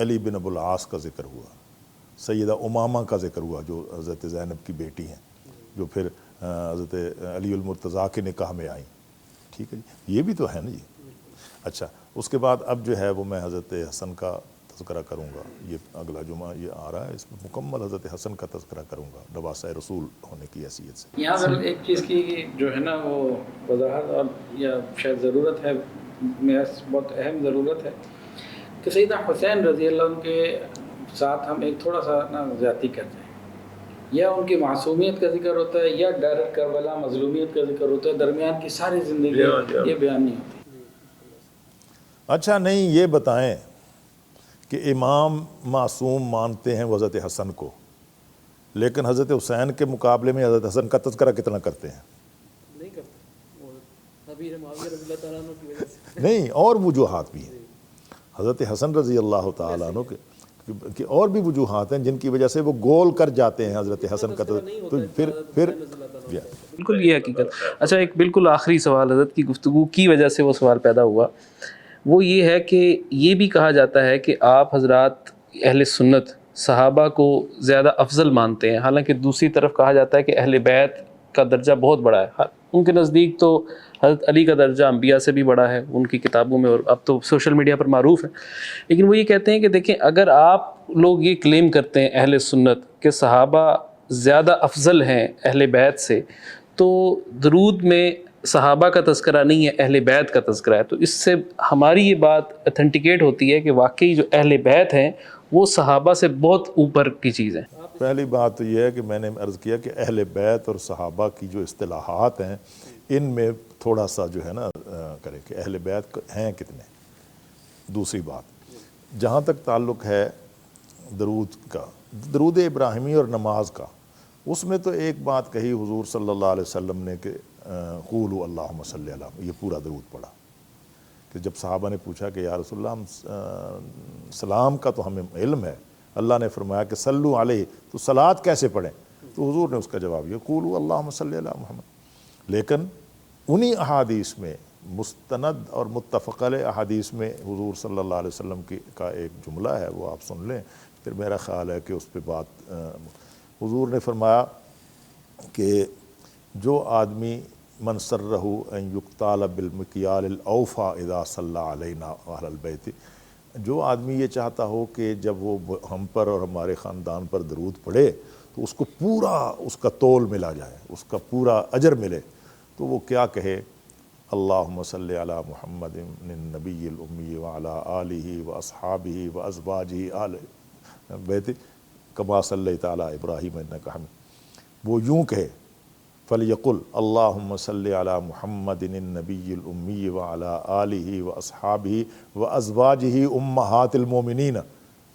S2: علی بن ابو العاص کا ذکر ہوا، سیدہ امامہ کا ذکر ہوا جو حضرت زینب کی بیٹی ہیں، جو پھر حضرت علی المرتضیٰ کے نکاح میں آئیں، ٹھیک ہے جی، یہ بھی تو ہے نا جی۔ اچھا، اس کے بعد اب جو ہے وہ میں حضرت حسن کا تذکرہ کروں گا، یہ اگلا جمعہ یہ آ رہا ہے، اس میں مکمل حضرت حسن کا تذکرہ کروں گا نواسۂ رسول ہونے کی حیثیت سے۔
S3: یہاں پر ایک چیز کی جو ہے نا وہ وضاحت اور یا شاید ضرورت ہے، محض بہت اہم ضرورت ہے کہ سیدنا حسین رضی اللہ عنہ کے ساتھ ہم ایک تھوڑا سا نا زیادتی کرتے ہیں، یا ان کی معصومیت کا ذکر ہوتا ہے یا ڈائریکٹ کربلا مظلومیت کا ذکر ہوتا ہے، درمیان کی ساری زندگی یہ بیان نہیں ہوتی۔
S2: اچھا، نہیں یہ بتائیں کہ امام معصوم مانتے ہیں حضرت حسن کو، لیکن حضرت حسین کے مقابلے میں حضرت حسن کا تذکرہ کتنا کرتے ہیں؟
S1: نہیں کرتے، ابھی معاویہ رضی اللہ تعالیٰ عنہ کی وجہ سے
S2: نہیں، اور وجوہات بھی ہیں حضرت حسن رضی اللہ تعالیٰ عنہ کے اور بھی وجوہات ہیں جن کی وجہ سے وہ گول کر جاتے ہیں حضرت حسن کا، تو پھر
S1: بالکل یہ حقیقت۔ اچھا، ایک بالکل آخری سوال حضرت کی گفتگو کی وجہ سے وہ سوال پیدا ہوا، وہ یہ ہے کہ یہ بھی کہا جاتا ہے کہ آپ حضرات اہل سنت صحابہ کو زیادہ افضل مانتے ہیں، حالانکہ دوسری طرف کہا جاتا ہے کہ اہل بیت کا درجہ بہت بڑا ہے، ان کے نزدیک تو حضرت علی کا درجہ انبیاء سے بھی بڑا ہے ان کی کتابوں میں، اور اب تو سوشل میڈیا پر معروف ہے۔ لیکن وہ یہ کہتے ہیں کہ دیکھیں، اگر آپ لوگ یہ کلیم کرتے ہیں اہل سنت کہ صحابہ زیادہ افضل ہیں اہل بیت سے، تو درود میں صحابہ کا تذکرہ نہیں ہے، اہل بیت کا تذکرہ ہے، تو اس سے ہماری یہ بات اتھینٹیکیٹ ہوتی ہے کہ واقعی جو اہل بیت ہیں وہ صحابہ سے بہت اوپر کی چیز ہے۔
S2: پہلی بات تو یہ ہے کہ میں نے عرض کیا کہ اہل بیت اور صحابہ کی جو اصطلاحات ہیں ان میں تھوڑا سا جو ہے نا کرے کہ اہل بیت ہیں کتنے۔ دوسری بات، جہاں تک تعلق ہے درود کا، درود ابراہیمی اور نماز کا، اس میں تو ایک بات کہی حضور صلی اللہ علیہ وسلم نے کہ قولوا اللہم صلی علیہ، یہ پورا درود پڑھا، کہ جب صحابہ نے پوچھا کہ یا رسول اللہ ہم سلام کا تو ہمیں علم ہے، اللہ نے فرمایا کہ صلو علیہ، تو صلاۃ کیسے پڑھیں؟ تو حضور نے اس کا جواب یہ قولوا اللہم صلی علی محمد۔ لیکن انہی احادیث میں مستند اور متفق علیہ احادیث میں حضور صلی اللہ علیہ وسلم کا ایک جملہ ہے، وہ آپ سن لیں، پھر میرا خیال ہے کہ اس پہ بات، حضور نے فرمایا کہ جو آدمی من سرہ ان یقتال بالمکیال الاوفا اذا صلی علینا اہل البیت، جو آدمی یہ چاہتا ہو کہ جب وہ ہم پر اور ہمارے خاندان پر درود پڑھے تو اس کو پورا اس کا تول ملا جائے، اس کا پورا اجر ملے، تو وہ کیا کہے؟ اللہم صلی علی محمد النبی الامی وعلی آلہ واصحابہ وازواجہ آل بیت کما صلیت علی ابراہیم انک حمید۔ وہ یوں کہے فلیقل اللہم صلی علی محمد النبی الامی وعلی آلہ واصحابہ وازواجہ امہات المومنین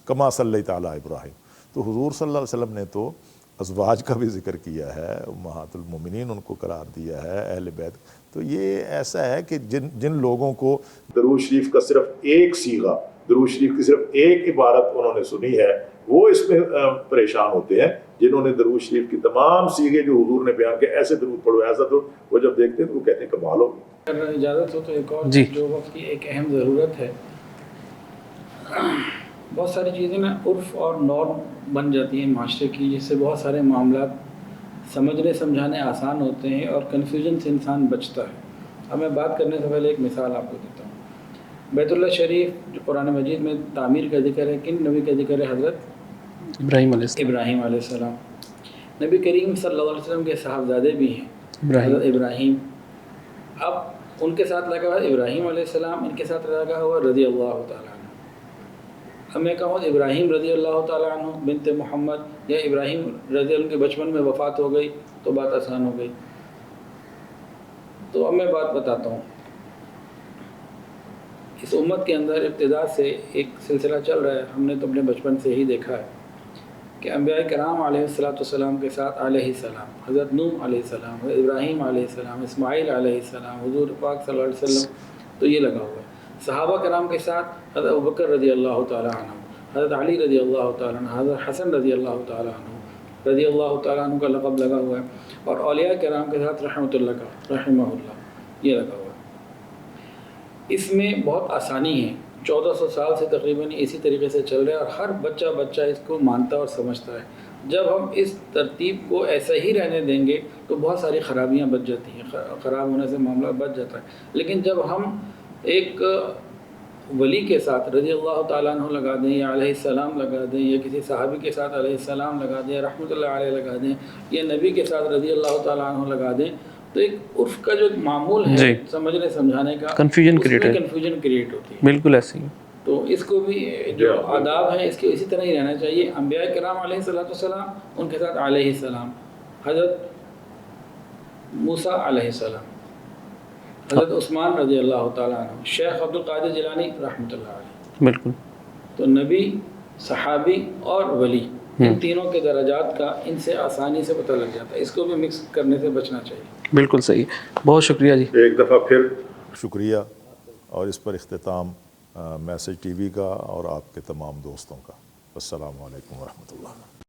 S2: کما صلیت علی ابراہیم۔ تو حضور صلی اللہ علیہ وسلم نے تو ازواج کا بھی ذکر کیا ہے، امہات المومنین ان کو قرار دیا ہے، اہل بیت۔ تو یہ ایسا ہے کہ جن لوگوں کو
S4: درود شریف کا صرف ایک صیغہ، درود شریف کی صرف ایک عبارت انہوں نے سنی ہے، وہ اس میں پریشان ہوتے ہیں۔ جنہوں نے درود شریف کی تمام صیغے جو حضور نے بیان کیا، ایسے درود پڑھو، ایسا درود، وہ جب دیکھتے ہیں تو وہ کہتے ہیں کمال ہو۔
S3: اگر اجازت ہو تو ایک اور جو وقت کی ایک اہم ضرورت ہے، بہت ساری چیزیں نا عرف اور نارم بن جاتی ہیں معاشرے کی، جس سے بہت سارے معاملات سمجھنے سمجھانے آسان ہوتے ہیں اور کنفیوژن سے انسان بچتا ہے۔ اب میں بات کرنے سے پہلے ایک مثال آپ کو دیتا ہوں۔ بیت اللہ شریف جو قرآن مجید میں تعمیر کا ذکر ہے، کن نبی کا ذکر ہے؟ حضرت
S1: ابراہیم علیہ السلام۔
S3: ابراہیم علیہ السلام۔ نبی کریم صلی اللہ علیہ وسلم کے صاحبزادے بھی ہیں حضرت ابراہیم۔ اب ان کے ساتھ لگا ہوا ابراہیم علیہ السلام، ان کے ساتھ لگا ہوا رضی اللہ تعالیٰ عنہ۔ اب میں کہوں ابراہیم رضی اللہ تعالیٰ عنہ بنت محمد، یا ابراہیم رضی اللہ عنہ کے بچپن میں وفات ہو گئی تو بات آسان ہو گئی۔ تو اب میں بات بتاتا ہوں۔ اس امت کے اندر ابتدا سے ایک سلسلہ چل رہا ہے، ہم نے تو اپنے بچپن سے ہی دیکھا ہے کہ انبیاء کرام علیہ السلام کے ساتھ علیہ السلام، حضرت نوح علیہ السلام، حضرت ابراہیم علیہ السلام، اسماعیل علیہ السلام، حضور پاک صلی اللہ علیہ وسلم، تو یہ لگا ہوا ہے۔ صحابہ کرام کے ساتھ حضرت ابوبکر رضی اللہ تعالیٰ عنہ، حضرت علی رضی اللہ تعالیٰ عنہ، حضرت حسن رضی اللہ تعالیٰ عنہ، رضی اللہ تعالیٰ عنہ کا لقب لگا ہوا ہے، اور اولیاء کرام کے ساتھ رحمۃ اللہ کا، رحمہ اللہ، یہ لگا ہوا ہے۔ اس میں بہت آسانی ہے. 1400 سال سے تقریباً اسی طریقے سے چل رہا ہے اور ہر بچہ اس کو مانتا اور سمجھتا ہے. جب ہم اس ترتیب کو ایسا ہی رہنے دیں گے تو بہت ساری خرابیاں بچ جاتی ہیں، خراب ہونے سے معاملہ بچ جاتا ہے. لیکن جب ہم ایک ولی کے ساتھ رضی اللہ تعالیٰ عنہ لگا دیں یا علیہ السلام لگا دیں یا کسی صحابی کے ساتھ علیہ السلام لگا دیں یا رحمۃ اللہ علیہ لگا دیں یا نبی کے ساتھ رضی اللہ تعالیٰ عنہ لگا دیں تو ایک عرف کا جو معمول ہے
S1: جی.
S3: سمجھنے سمجھانے کا
S1: کنفیوژن
S3: اس میں
S1: کریٹ
S3: کنفیوژن کریٹ ہوتی ہے.
S1: بالکل ایسے ہی.
S3: تو اس کو بھی جو آداب ہیں اس کے اسی طرح ہی رہنا چاہیے. انبیاء کرام علیہ السلام ان کے ساتھ علیہ السلام، حضرت موسیٰ علیہ السلام، حضرت عثمان رضی اللہ تعالیٰ عنہ، شیخ عبد القادر جیلانی رحمۃ اللہ علیہ.
S1: بالکل.
S3: تو نبی، صحابی اور ولی، ان تینوں کے درجات کا ان سے آسانی سے پتہ لگ جاتا ہے. اس کو بھی مکس کرنے سے بچنا چاہیے.
S1: بالکل صحیح. بہت شکریہ جی.
S4: ایک دفعہ پھر
S2: شکریہ. اور اس پر اختتام میسج ٹی وی کا اور آپ کے تمام دوستوں کا. السلام علیکم ورحمۃ اللہ.